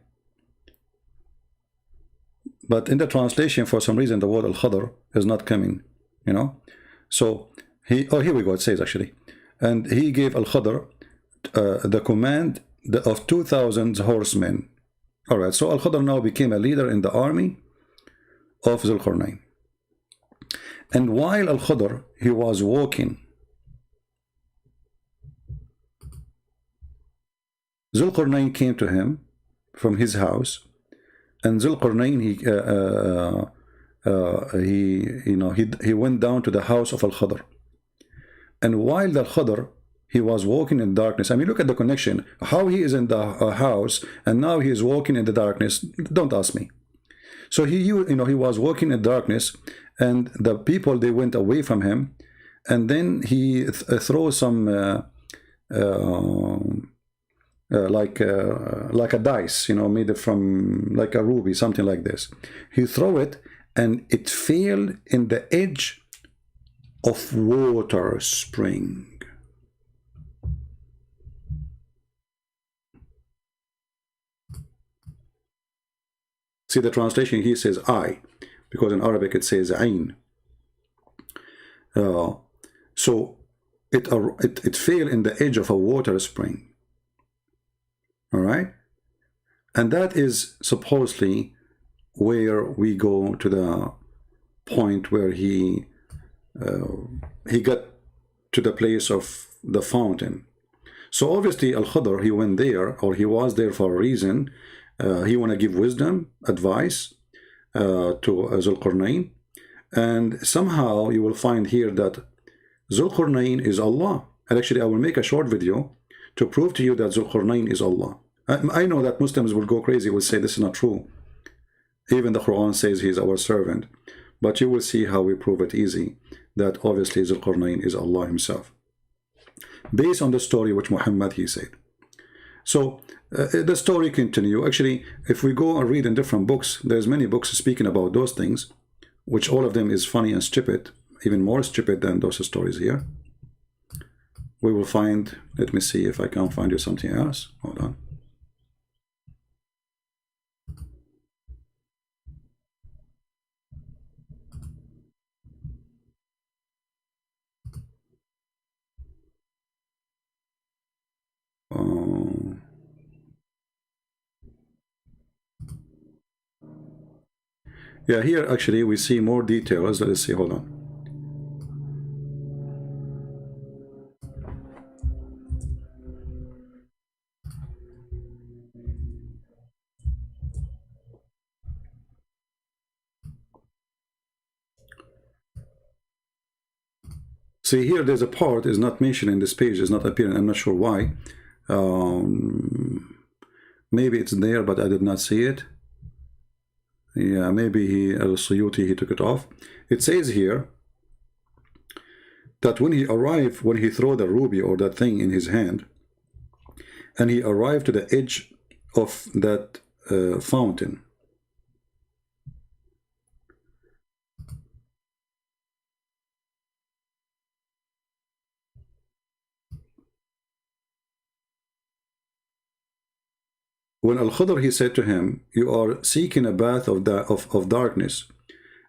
But in the translation, for some reason, the word Al-Khudr is not coming, you know? So, here we go, it says actually. And he gave Al-Khudr the command of 2,000 horsemen. All right, so Al-Khudr now became a leader in the army of Zul Qarnain. And while Al-Khudr, he was walking, Zul Qarnain came to him from his house, and Zul Qarnain, he went down to the house of Al-Khudr. And while the Khudr, he was walking in darkness. I mean, look at the connection. How he is in the house, and now he is walking in the darkness. Don't ask me. So he was walking in darkness, and the people, they went away from him, and then he throws some like a dice, made from like a ruby, something like this. He threw it, and it fell in the edge of water spring. See the translation, he says I, because in Arabic it says ain. So it fell in the edge of a water spring. All right, and that is supposedly where we go to the point where he got to the place of the fountain. So obviously Al-Khudr, he went there, or he was there for a reason. He want to give wisdom, advice to Zul Qarnain. And somehow you will find here that Zul Qarnain is Allah. And actually I will make a short video to prove to you that Zul Qarnain is Allah. I know that Muslims will go crazy, will say this is not true. Even the Quran says he is our servant. But you will see how we prove it easy, that obviously Zul Qarnain is Allah himself, based on the story which Muhammad, he said. So the story continue. Actually, if we go and read in different books, there's many books speaking about those things, which all of them is funny and stupid, even more stupid than those stories here. We will find, let me see if I can find you something else. Hold on. Yeah, here actually we see more details. Let's see, hold on. See here, there's a part is not mentioned in this page, is not appearing. I'm not sure why. Maybe it's there, but I did not see it. Yeah, maybe Al-Suyuti, he took it off. It says here that when he arrived, when he threw the ruby or that thing in his hand, and he arrived to the edge of that fountain, when Al-Khudr, he said to him, you are seeking a bath of darkness,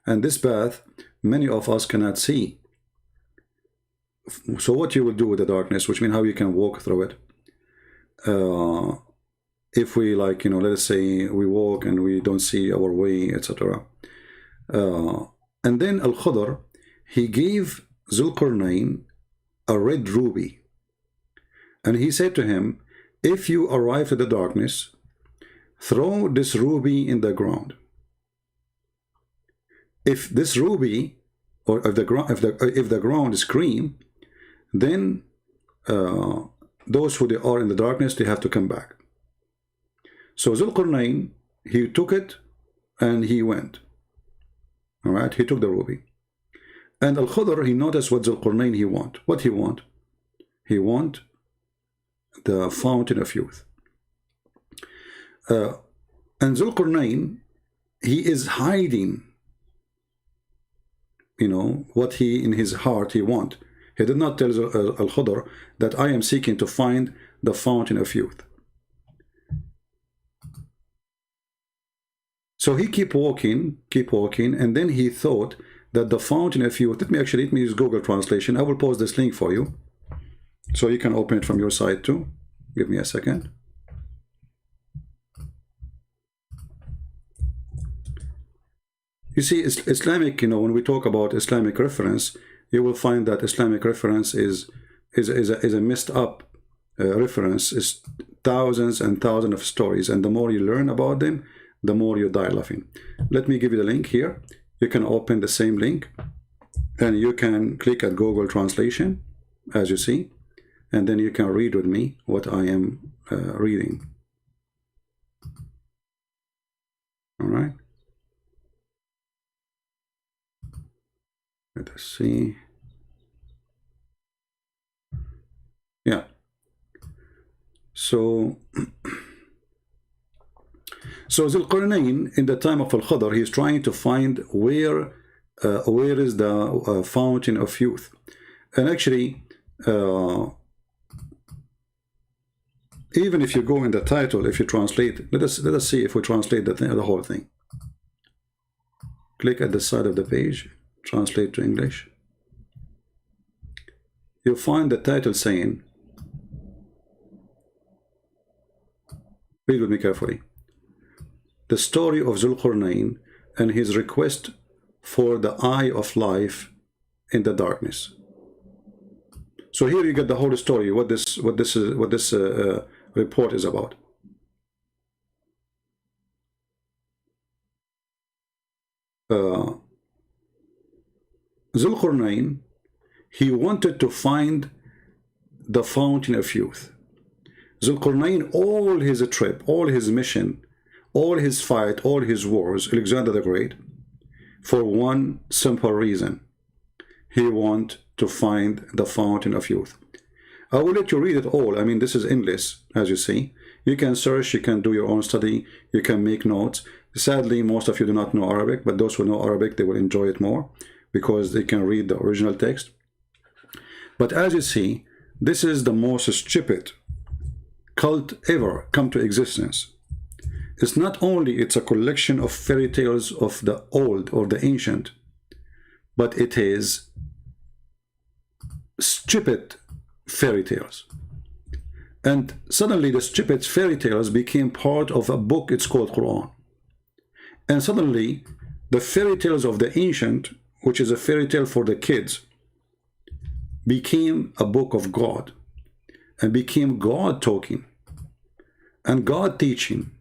and this bath many of us cannot see. So what you will do with the darkness, which means how you can walk through it. if we, like, let us say we walk and we don't see our way, etc. And then Al-Khudr, he gave Zulqarnain a red ruby. And he said to him, if you arrive to the darkness, throw this ruby in the ground. If this ruby, or if the ground is green, then those who they are in the darkness, they have to come back. So Zulqarnain, he took it and he went. All right, he took the ruby. And Al-Khudr, he noticed what Zulqarnain he want. What he want? He want the fountain of youth. And Zulqarnain, he is hiding, what he in his heart he want. He did not tell Al-Khudr that I am seeking to find the fountain of youth. So he keep walking, and then he thought that the fountain of youth, let me use Google translation. I will post this link for you, so you can open it from your side too. Give me a second. You see, Islamic, when we talk about Islamic reference, you will find that Islamic reference is a messed up reference. It's thousands and thousands of stories, and the more you learn about them, the more you die laughing. Let me give you the link here. You can open the same link, and you can click at Google translation, as you see, and then you can read with me what I am reading. All right. Let us see. Yeah. So Zulqarnain, in the time of Al-Khudr, he is trying to find where is the fountain of youth. And actually, even if you go in the title, if you translate, let us see if we translate the whole thing. Click at the side of the page, translate to English. You'll find the title saying, read with me carefully, the story of Zulqarnain and his request for the eye of life in the darkness. So here you get the whole story, what this report is about. Zulqarnain, he wanted to find the fountain of youth. Zulqarnain, all his trip, all his mission, all his fight, all his wars, Alexander the Great, for one simple reason. He wanted to find the fountain of youth. I will let you read it all. I mean, this is endless, as you see. You can search, you can do your own study, you can make notes. Sadly, most of you do not know Arabic, but those who know Arabic, they will enjoy it more because they can read the original text. But as you see, this is the most stupid cult ever come to existence. It's not only it's a collection of fairy tales of the old or the ancient, but it is stupid fairy tales. And suddenly the stupid fairy tales became part of a book, it's called Quran. And suddenly the fairy tales of the ancient, which is a fairy tale for the kids, became a book of God, and became God talking and God teaching.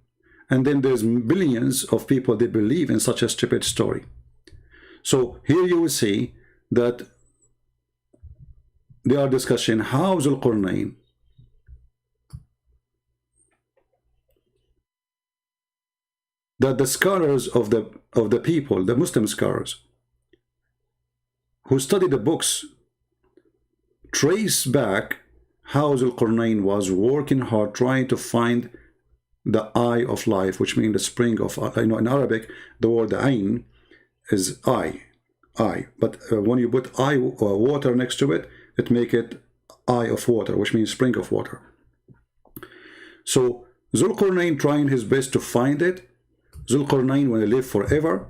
And then there's billions of people, they believe in such a stupid story. So here you will see that they are discussing how Zulqarnain that the scholars of the people, the Muslim scholars who study the books, trace back how Zulqarnain was working hard trying to find the eye of life, which means the spring of, in Arabic, the word ain is eye. But when you put eye water next to it, it make it eye of water, which means spring of water. So Zulqarnain trying his best to find it. Zulqarnain, when he lived forever,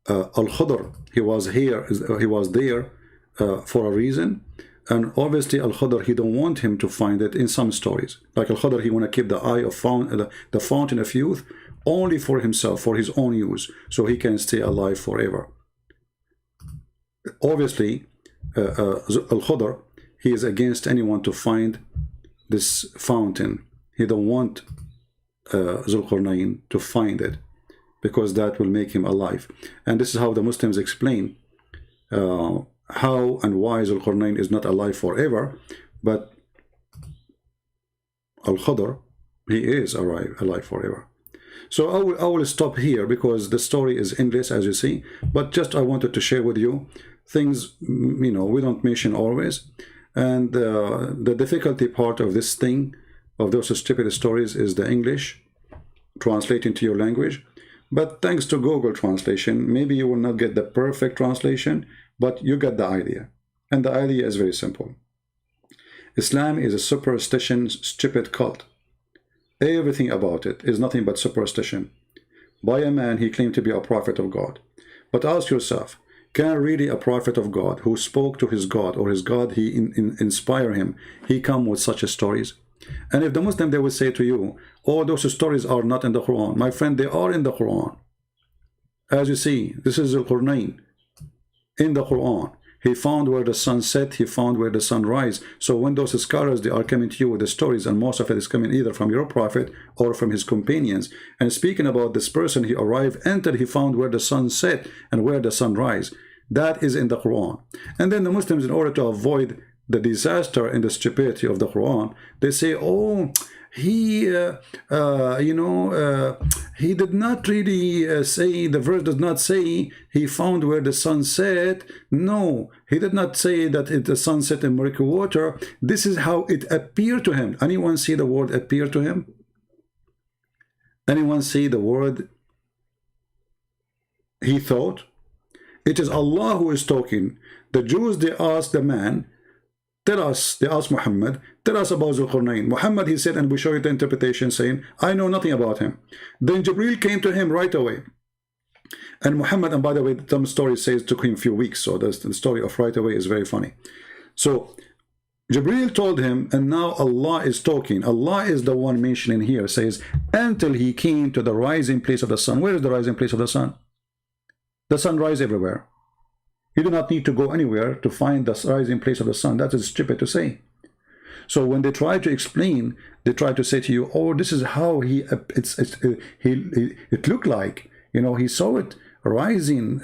Al-Khudr, he was there for a reason. And obviously Al-Khadr, he don't want him to find it in some stories. Like Al-Khadr, he want to keep the eye of the fountain of youth only for himself, for his own use, so he can stay alive forever. Obviously, Al-Khadr, he is against anyone to find this fountain. He don't want Zul Qarnain to find it, because that will make him alive. And this is how the Muslims explain how and why Zul Qarnain is not alive forever, but Al-Khadr, he is alive forever. So I will stop here, because the story is endless, as you see, but just I wanted to share with you things, you know, we don't mention always. And the difficulty part of this thing, of those stupid stories, is the English translating to your language. But thanks to Google translation, maybe you will not get the perfect translation, but you get the idea. And the idea is very simple. Islam is a superstition, stupid cult. Everything about it is nothing but superstition. By a man, he claimed to be a prophet of God. But ask yourself, can really a prophet of God, who spoke to his God, or his God, he inspire him, he come with such stories? And if the Muslim, they will say to you, oh, those stories are not in the Quran. My friend, they are in the Quran. As you see, this is Al-Qarnain in the Quran. He found where the sun set, he found where the sun rise. So when those scholars, they are coming to you with the stories, and most of it is coming either from your prophet or from his companions, and speaking about this person, he arrived, entered, he found where the sun set and where the sun rise. That is in the Quran. And then the Muslims, in order to avoid the disaster and the stupidity of the Quran, they say, oh, he he did not really say, the verse does not say he found where the sun set. No, he did not say that the sun set in murky water. This is how it appeared to him. Anyone see the word appear to him? Anyone see the word he thought? It is Allah who is talking. The Jews, they asked the man, tell us, they asked Muhammad, tell us about Zul Qarnain. Muhammad, he said, and we show you the interpretation, saying, I know nothing about him. Then Jibreel came to him right away. And Muhammad, and by the way, some story says it took him a few weeks, so the story of right away is very funny. So Jibreel told him, and now Allah is talking. Allah is the one mentioning here, says, until he came to the rising place of the sun. Where is the rising place of the sun? The sun rises everywhere. You do not need to go anywhere to find the rising place of the sun. That is stupid to say. So when they try to explain, they try to say to you, oh, this is how it looked like. You know, he saw it rising,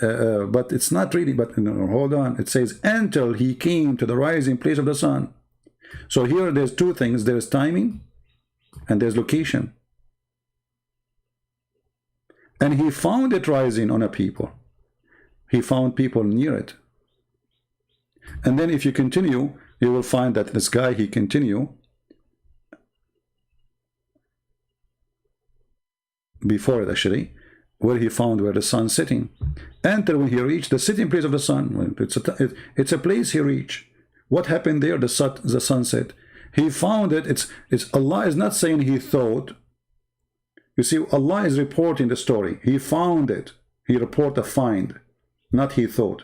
but it's not really. But no, hold on. It says, until he came to the rising place of the sun. So here there's two things. There's timing and there's location. And he found it rising on a people. He found people near it. And then if you continue, you will find that this guy, he continue before it actually, where he found where the sun sitting. Enter when he reached the sitting place of the sun. It's a place he reached. What happened there? The sunset. He found it. It's Allah is not saying he thought. You see, Allah is reporting the story. He found it. He report a find. Not he thought.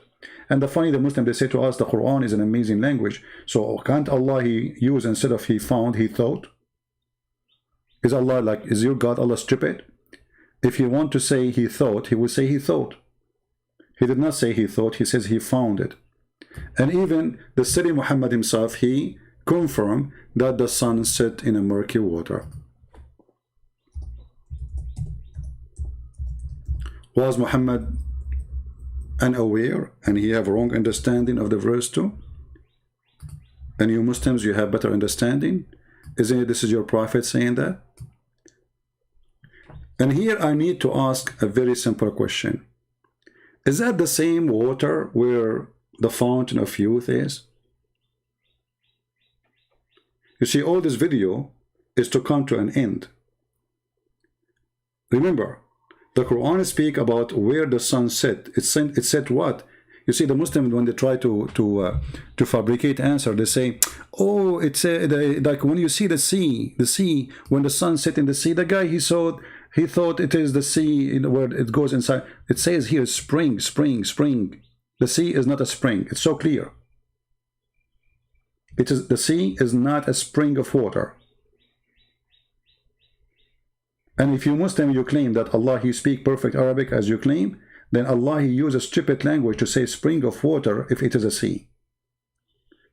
And the funny, the Muslim, they say to us, the Quran is an amazing language. So can't Allah he use, instead of he found, he thought? Is Allah like, is your God Allah stupid? If you want to say he thought, he will say he thought. He did not say he thought, he says he found it. And even the Sayyid Muhammad himself, he confirmed that the sun set in a murky water. Was Muhammad unaware and he have wrong understanding of the verse too? And you Muslims, you have better understanding? Isn't it this is your prophet saying that? And here I need to ask a very simple question. Is that the same water where the fountain of youth is? You see, all this video is to come to an end. Remember, the Quran speak about where the sun set. It said what? You see, the Muslims, when they try to fabricate answer, they say, oh, it's like when you see the sea, when the sun set in the sea, the guy he thought it is the sea where it goes inside. It says here spring. The sea is not a spring. It's so clear. It is, the sea is not a spring of water. And if you Muslim, you claim that Allah, He speak perfect Arabic as you claim, then Allah, He uses stupid language to say spring of water if it is a sea.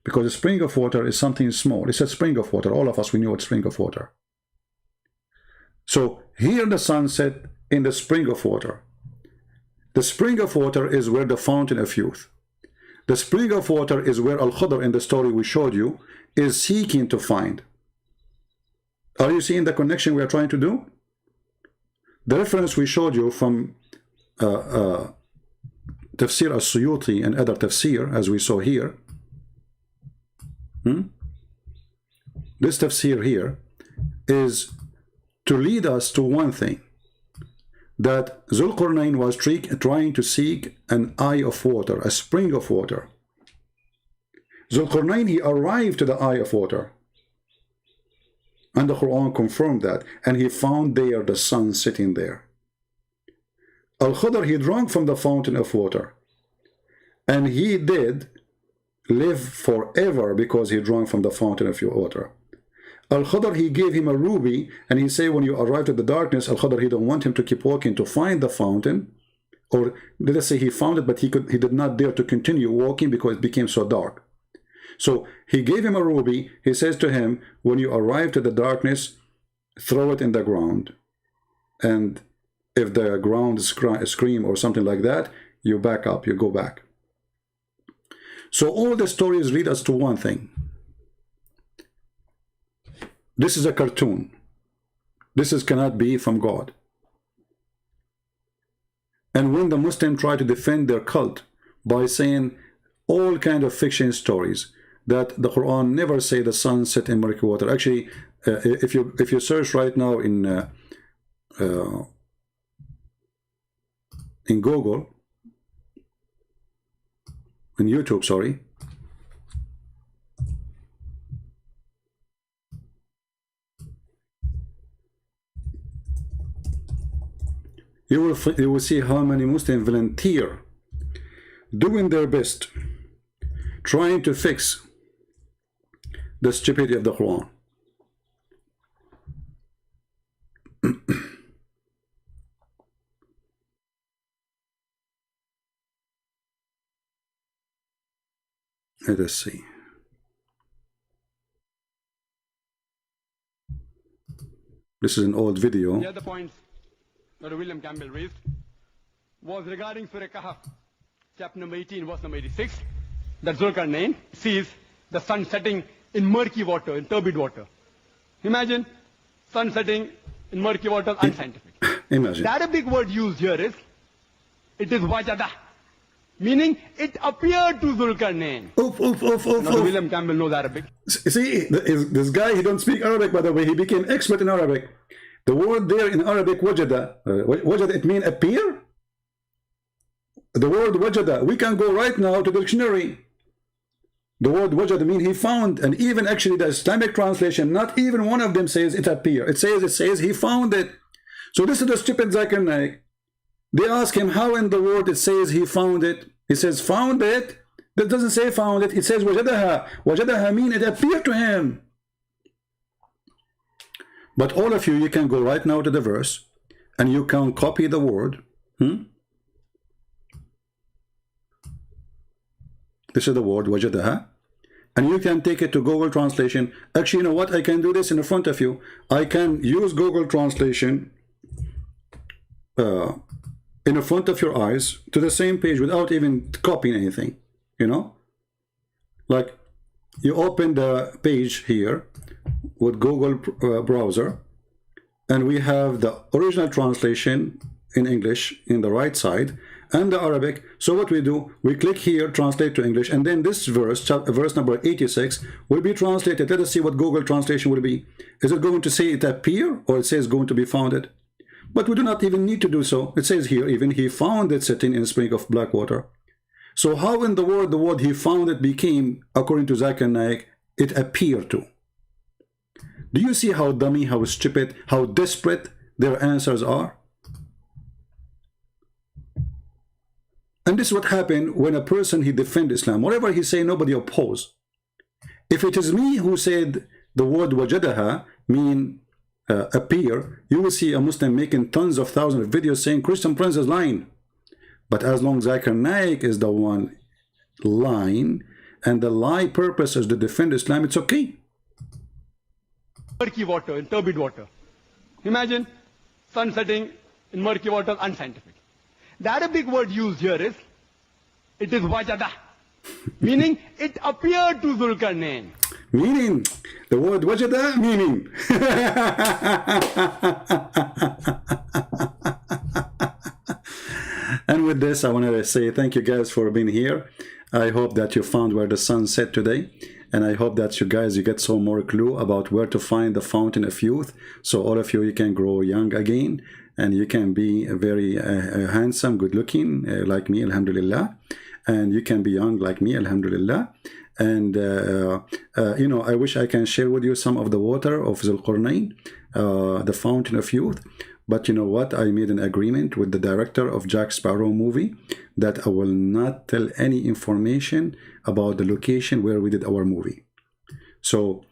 Because a spring of water is something small. It's a spring of water. All of us, we know it's spring of water. So here the sun set in the spring of water. The spring of water is where the fountain of youth. The spring of water is where Al-Khadr in the story we showed you is seeking to find. Are you seeing the connection we are trying to do? The reference we showed you from Tafsir al-Suyuti and other tafsir, as we saw here. This tafsir here is to lead us to one thing, that Zul qarnain was trying to seek an eye of water, a spring of water. Zul qarnain, he arrived to the eye of water. And the Quran confirmed that. And he found there the sun sitting there. Al-Khadr, he drank from the fountain of water. And he did live forever because he drank from the fountain of water. Al-Khadr, he gave him a ruby, and he said when you arrived at the darkness, Al-Khadr, he don't want him to keep walking to find the fountain, or let us say he found it, but he did not dare to continue walking because it became so dark. So he gave him a ruby. He says to him, when you arrive to the darkness, throw it in the ground, and if the ground scream or something like that, you back up, you go back. So all the stories lead us to one thing. This is a cartoon. This cannot be from God. And when the Muslims try to defend their cult by saying all kind of fiction stories, that the Quran never say the sun set in murky water. Actually, if you search right now in Google, in YouTube, sorry, you will see how many Muslims volunteer doing their best trying to fix the stupidity of the Quran. Let us see. This is an old video. The other points that William Campbell raised was regarding Surah Kahf, chapter number 18, verse number 86, that Zul qarnain sees the sun setting in murky water, in turbid water. Imagine sun setting in murky water, unscientific. Imagine. The Arabic word used here is, it is wajada, meaning it appeared to Zul qarnain. William Campbell knows Arabic. See, this guy, he don't speak Arabic, by the way. He became expert in Arabic. The word there in Arabic, wajada, wajada, it means appear. The word wajada, we can go right now to the dictionary. The word wajada means he found, and even actually the Islamic translation, not even one of them says it appear. It says he found it. So this is the stupid Zakir Naik. They ask him how in the word it says he found it. He says found it. That doesn't say found it. It says wajadaha. Wajadaha means it appeared to him. But all of you can go right now to the verse and you can copy the word. This is the word wajadaha, and you can take it to Google Translation. Actually, you know what? I can do this in front of you. I can use Google Translation in front of your eyes to the same page without even copying anything. You know, like you open the page here with Google browser, and we have the original translation in English in the right side, and the Arabic. So what we do, we click here, translate to English, and then this verse, verse number 86, will be translated. Let us see what Google translation will be. Is it going to say it appear, or it says going to be founded? But we do not even need to do so. It says here, even he found it sitting in a spring of black water. So how in the word he found it became, according to Zakir Naik, it appeared to? Do you see how dummy, how stupid, how desperate their answers are? And this is what happened when a person, he defends Islam. Whatever he say, nobody oppose. If it is me who said the word wajadaha mean appear, you will see a Muslim making tons of thousands of videos saying Christian Prince is lying. But as long as Zakir Naik is the one lying, and the lie purpose is to defend Islam, it's okay. Murky water, in turbid water. Imagine sun setting in murky water, unscientific. The Arabic word used here is, it is wajada, meaning it appeared to Zulkarnain. Meaning, the word wajada, meaning. And with this, I wanted to say thank you guys for being here. I hope that you found where the sun set today. And I hope that you guys, you get some more clue about where to find the fountain of youth. So all of you, you can grow young again. And you can be very handsome, good looking, like me, alhamdulillah. And you can be young like me, alhamdulillah. And, you know, I wish I can share with you some of the water of Zul qarnain, the fountain of youth. But you know what? I made an agreement with the director of Jack Sparrow movie that I will not tell any information about the location where we did our movie. So,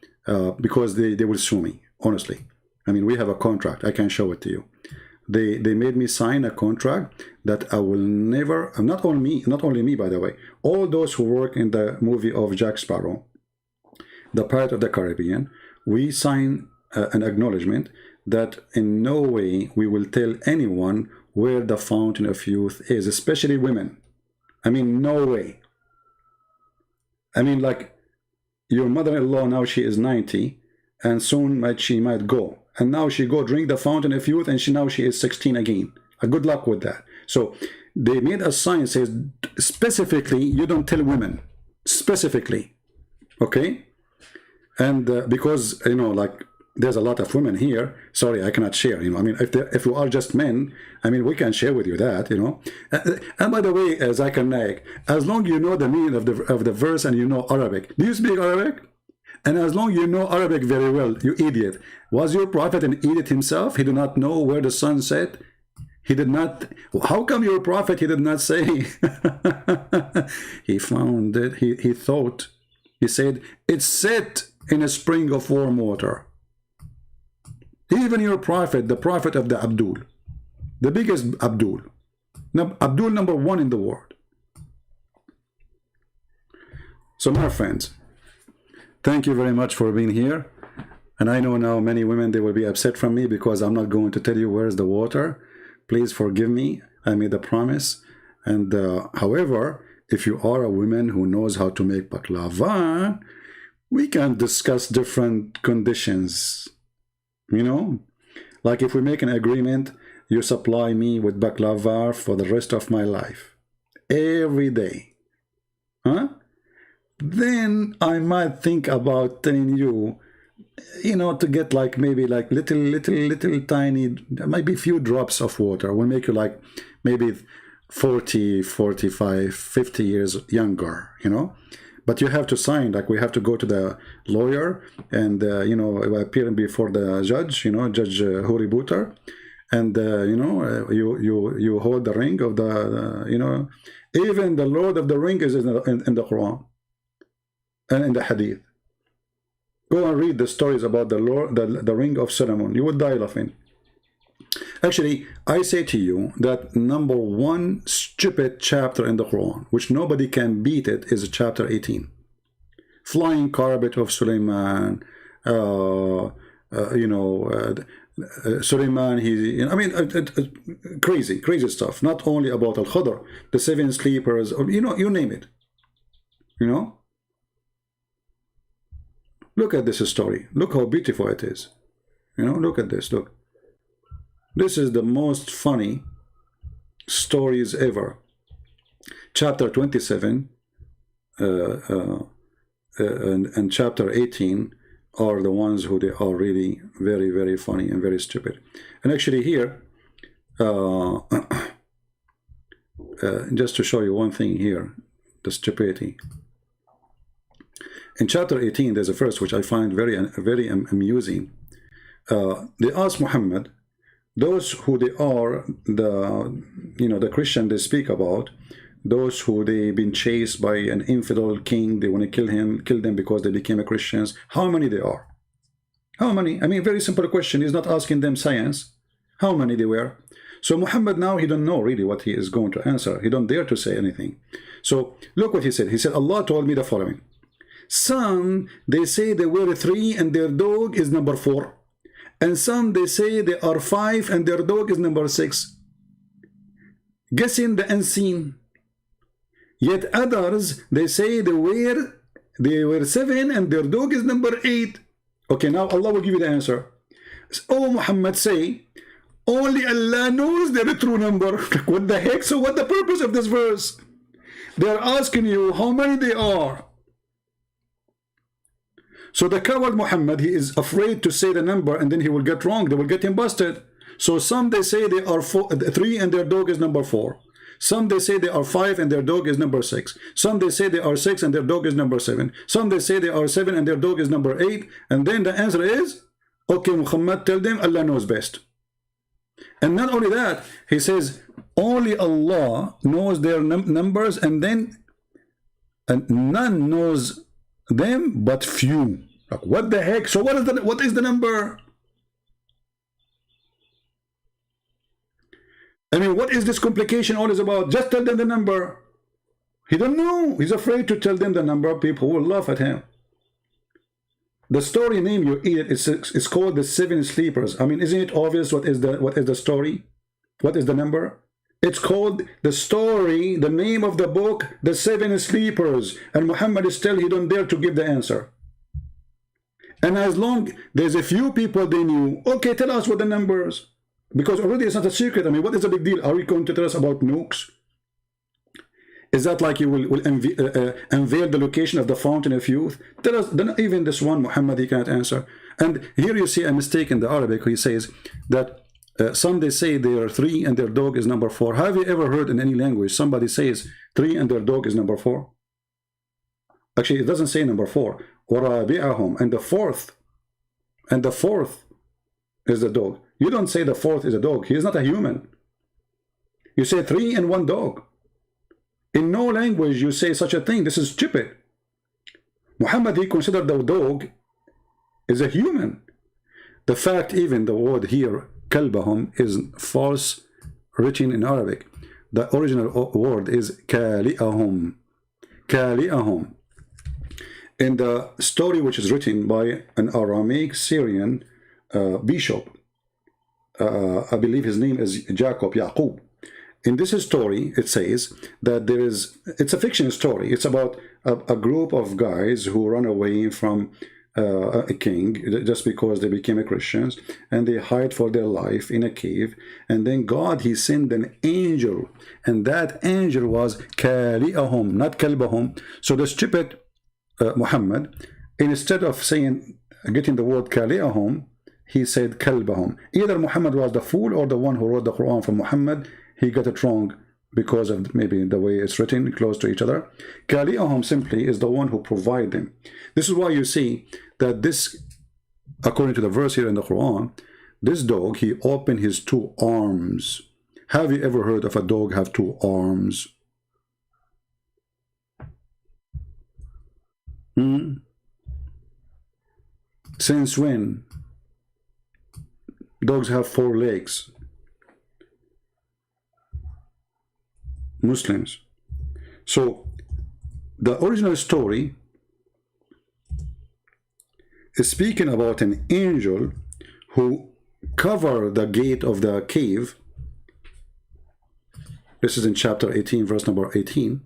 because they will sue me, honestly. I mean, we have a contract. I can show it to you. They made me sign a contract that I will never, not only me, by the way, all those who work in the movie of Jack Sparrow, the Pirate of the Caribbean, we sign an acknowledgement that in no way we will tell anyone where the fountain of youth is, especially women. I mean, no way. I mean, like, your mother-in-law now, she is 90, and soon she might go. And now she go drink the fountain of youth, and now she is 16 again. Good luck with that. So they made a sign says specifically, you don't tell women. Specifically. Okay? And because, you know, like, there's a lot of women here. Sorry, I cannot share. You know, I mean, if you are just men, I mean, we can share with you that. You know, and by the way, Zakir Naik, as long you know the meaning of the verse and you know Arabic. Do you speak Arabic? And as long you know Arabic very well, you idiot. Was your prophet an idiot himself? He did not know where the sun set. He did not. How come your prophet? He did not say. He found it. He thought. He said it's set in a spring of warm water. Even your prophet, the prophet of the Abdul, the biggest Abdul, Abdul number 1 in the world. So my friends, thank you very much for being here. And I know now many women, they will be upset from me because I'm not going to tell you where's the water. Please forgive me. I made a promise. And however, if you are a woman who knows how to make baklava, we can discuss different conditions. You know, like if we make an agreement, you supply me with baklava for the rest of my life, every day, huh? Then I might think about telling you, you know, to get like maybe like little tiny, maybe few drops of water will make you like maybe 40, 45, 50 years younger, you know. But you have to sign, like we have to go to the lawyer and, you know, appear before the judge, you know, Judge Huri Buter. And, you know, you hold the ring of the, you know, even the Lord of the Ring is in the Quran and in the Hadith. Go and read the stories about the Lord, the Ring of Solomon. You would die laughing. Actually, I say to you that number 1 stupid chapter in the Quran, which nobody can beat it, is chapter 18. Flying carpet of Sulaiman, you know, Sulaiman, I mean, crazy stuff. Not only about Al-Khadr, the 7 sleepers, or, you know, you name it. You know? Look at this story. Look how beautiful it is. You know, look at this, look. This is the most funny stories ever. Chapter 27 and chapter 18 are the ones who they are really very, very funny and very stupid. And actually here, just to show you one thing here, the stupidity. In chapter 18, there's a verse which I find very amusing. They ask Muhammad, those who they are, the, you know, the Christian they speak about, those who they've been chased by an infidel king, they want to kill them because they became Christians. How many they are? How many? I mean, very simple question. He's not asking them science. How many they were? So Muhammad now, he don't know really what he is going to answer. He don't dare to say anything. So look what he said. He said, Allah told me the following. Some, they say they were 3 and their dog is number 4. And some, they say they are 5 and their dog is number 6. Guessing the unseen. Yet others, they say they were 7 and their dog is number 8. Okay, now Allah will give you the answer. Oh, Muhammad, say, only Allah knows their true number. What the heck? So what the purpose of this verse? They are asking you how many they are. So the coward Muhammad, he is afraid to say the number and then he will get wrong. They will get him busted. So some they say they are 3 and their dog is number 4. Some they say they are 5 and their dog is number 6. Some they say they are 6 and their dog is number 7. Some they say they are 7 and their dog is number 8. And then the answer is, okay, Muhammad, tell them Allah knows best. And not only that, he says, only Allah knows their numbers, and then none knows them but few. Like, what the heck? So what is the number? I mean, what is this complication all is about? Just tell them the number. He don't know. He's afraid to tell them the number. People will laugh at him. The story name you eat is called the 7 sleepers. I mean, isn't it obvious what is the story? What is the number? It's called the story, the name of the book, the 7 sleepers. And Muhammad is still, he don't dare to give the answer. And as long there's a few people they knew, okay, tell us what the numbers. Because already it's not a secret. I mean, what is the big deal? Are we going to tell us about nukes? Is that like you will unveil the location of the fountain of youth? Tell us, then even this one, Muhammad, he cannot answer. And here you see a mistake in the Arabic. He says that some they say they are 3 and their dog is number 4. Have you ever heard in any language somebody says 3 and their dog is number 4? Actually, it doesn't say number 4. وَرَابِعَهُمْ, and the fourth is the dog. You don't say the 4th is a dog. He is not a human. You say 3 and 1 dog. In no language you say such a thing. This is stupid. Muhammad, he considered the dog is a human. The fact, even the word here, kalbahum, is false written in Arabic. The original word is kali'ahum. Kali'ahum. In the story which is written by an Aramaic Syrian bishop, I believe his name is Yaqub. In this story, it says that it's a fiction story. It's about a group of guys who run away from a king just because they became Christians, and they hide for their life in a cave. And then God, he sent an angel, and that angel was kali'ahum, not kalbahum. So the stupid Muhammad, instead of getting the word kali'ahum, he said kalbahum. Either Muhammad was the fool or the one who wrote the Quran for Muhammad. He got it wrong because of maybe the way it's written close to each other. Kali'ahum simply is the one who provides them. This is why you see that this, according to the verse here in the Quran, this dog, he opened his 2 arms. Have you ever heard of a dog have 2 arms? Since when? Dogs have 4 legs. Muslims. So the original story is speaking about an angel who covered the gate of the cave. This is in chapter 18, verse number 18.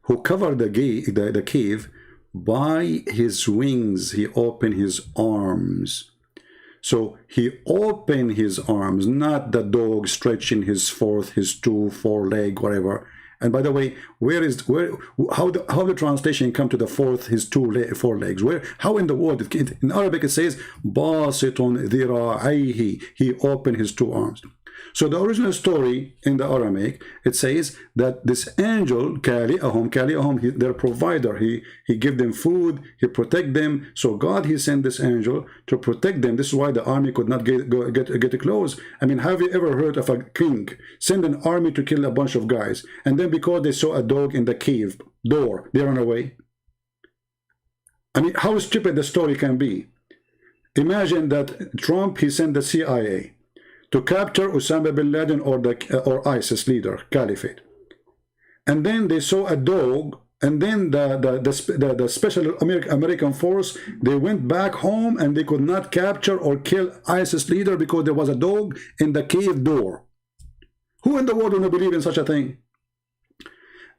Who covered the cave by his wings. He opened his arms. So he opened his arms, not the dog stretching his 4 leg, whatever. And by the way, how the translation come to the 4th, his 4 legs? How in the word? In Arabic it says, "Basitun dhira'ayhi." He opened his 2 arms. So the original story in the Aramaic, it says that this angel, Kali'ahum, their provider, he give them food, he protect them. So God, he sent this angel to protect them. This is why the army could not get close. I mean, have you ever heard of a king send an army to kill a bunch of guys, and then because they saw a dog in the cave door, they run away? I mean, how stupid the story can be. Imagine that Trump, he sent the CIA to capture Osama bin Laden or ISIS leader, Caliphate. And then they saw a dog, and then the special American force, they went back home and they could not capture or kill ISIS leader because there was a dog in the cave door. Who in the world would believe in such a thing?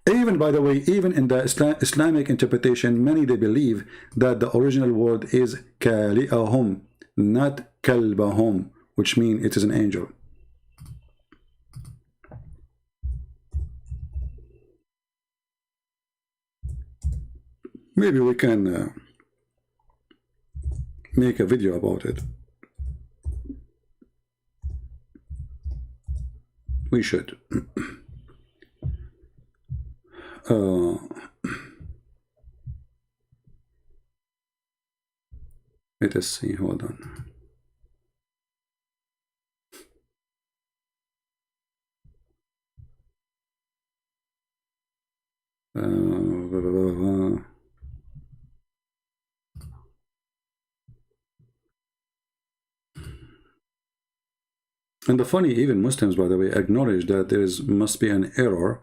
Even, by the way, even in the Islamic interpretation, many they believe that the original word is Kali'ahum, not Kalbahum, which means it is an angel. Maybe we can make a video about it. We should. Let us see, hold on. And the funny, even Muslims, by the way, acknowledge that there must be an error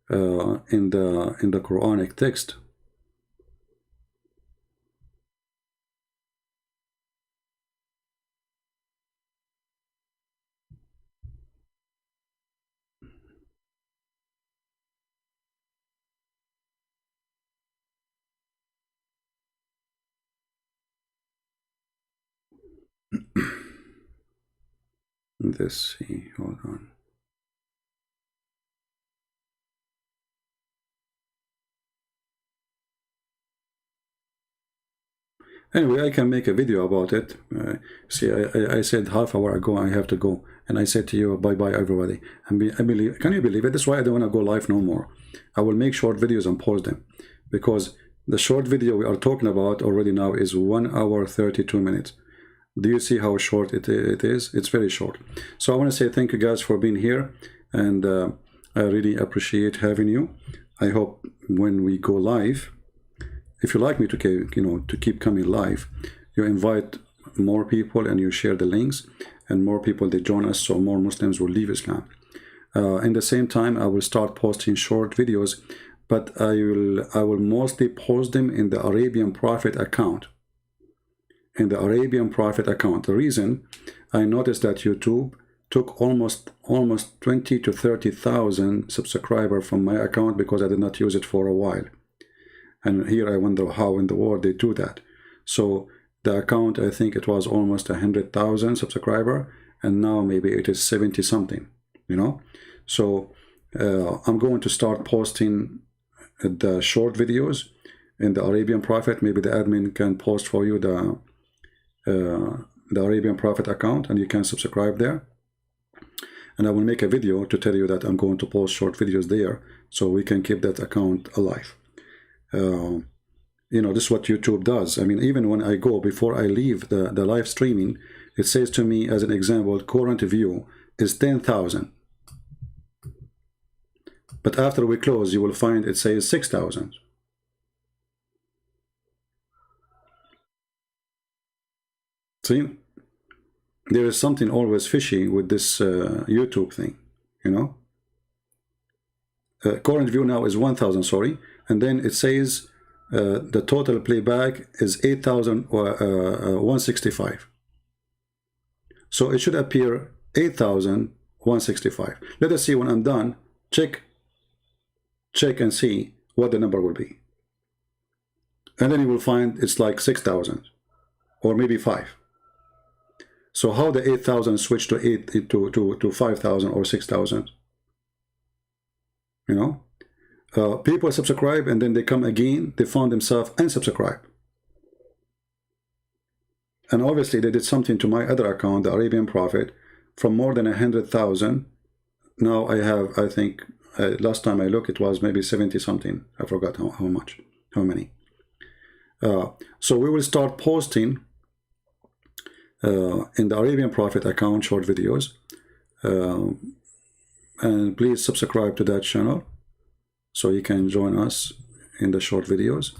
in the Quranic text. Let's see, hold on. Anyway, I can make a video about it. See, I said half hour ago I have to go, and I said to you, bye-bye everybody. I believe, can you believe it? That's why I don't want to go live no more. I will make short videos and post them, because the short video we are talking about already now is 1 hour 32 minutes. Do you see how short it is? It's very short. So I want to say thank you guys for being here, and I really appreciate having you. I hope when we go live, if you like me to keep coming live, you invite more people and you share the links, and more people they join us, so more Muslims will leave Islam. In the same time, I will start posting short videos, but I will mostly post them in the Arabian Prophet account. In the Arabian Prophet account. The reason, I noticed that YouTube took almost 20 to 30,000 subscribers from my account because I did not use it for a while. And here I wonder how in the world they do that. So the account, I think it was almost 100,000 subscribers, and now maybe it is 70 something, you know. So I'm going to start posting the short videos in the Arabian Prophet. Maybe the admin can post for you the Arabian Prophet account, and you can subscribe there. And I will make a video to tell you that I'm going to post short videos there, so we can keep that account alive. You know, this is what YouTube does. I mean, even when I go, before I leave the live streaming, it says to me, as an example, current view is 10,000. But after we close, you will find it says 6,000. See, there is something always fishy with this YouTube thing, you know. Current view now is 1,000, sorry, and then it says the total playback is 8,165. So it should appear 8,165. Let us see when I'm done. Check and see what the number will be, and then you will find it's like 6,000 or maybe 5. So how the 8,000 switch to 5,000 or 6,000? You know, people subscribe and then they come again. They found themselves unsubscribe, and obviously they did something to my other account, the Arabian Prophet, from more than 100,000. Now I have, I think, last time I looked, it was maybe 70 something. I forgot how much, how many. So we will start posting in the Arabian Prophet account short videos. And please subscribe to that channel so you can join us in the short videos.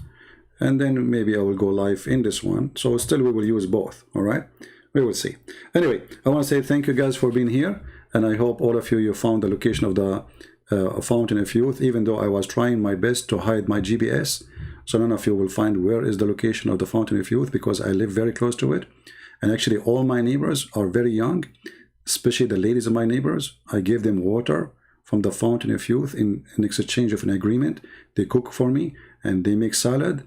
And then maybe I will go live in this one. So still we will use both, all right? We will see. Anyway, I want to say thank you guys for being here. And I hope all of you found the location of the Fountain of Youth, even though I was trying my best to hide my GPS. So none of you will find where is the location of the Fountain of Youth, because I live very close to it. And actually all my neighbors are very young, especially the ladies of my neighbors. I gave them water from the Fountain of Youth in exchange of an agreement. They cook for me and they make salad.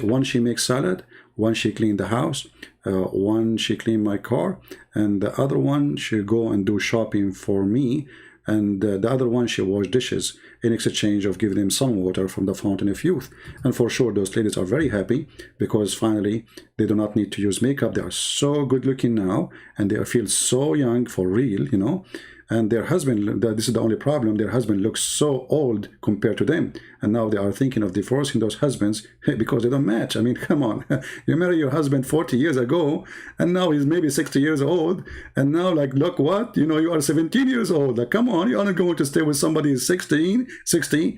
One she makes salad, one she clean the house, one she clean my car, and the other one she go and do shopping for me, and the other one she wash dishes in exchange of giving them some water from the Fountain of Youth. And for sure those ladies are very happy, because finally they do not need to use makeup. They are so good looking now, and they feel so young for real, you know. And their husband, this is the only problem, their husband looks so old compared to them. And now they are thinking of divorcing those husbands because they don't match. I mean, come on. You married your husband 40 years ago, and now he's maybe 60 years old. And now, like, look what? You know, you are 17 years old. Like, come on, you are not going to stay with somebody who's 16.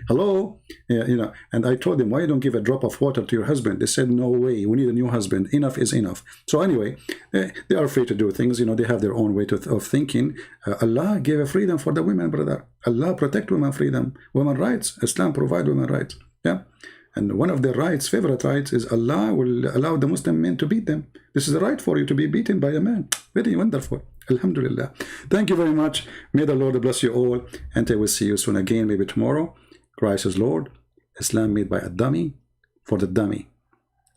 Hello? Yeah, you know. And I told them, why you don't give a drop of water to your husband? They said, no way. We need a new husband. Enough is enough. So anyway, they are free to do things. You know, they have their own way of thinking. Allah gave a freedom for the women, brother. Allah protect women freedom, women rights. Islam provide women rights. Yeah. And one of their rights, favorite rights, is Allah will allow the Muslim men to beat them. This is a right for you to be beaten by a man. Very wonderful. Alhamdulillah. Thank you very much. May the Lord bless you all. And I will see you soon again, maybe tomorrow. Christ is Lord. Islam made by a dummy for the dummy.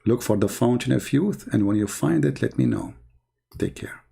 Look for the Fountain of Youth, and when you find it, let me know. Take care.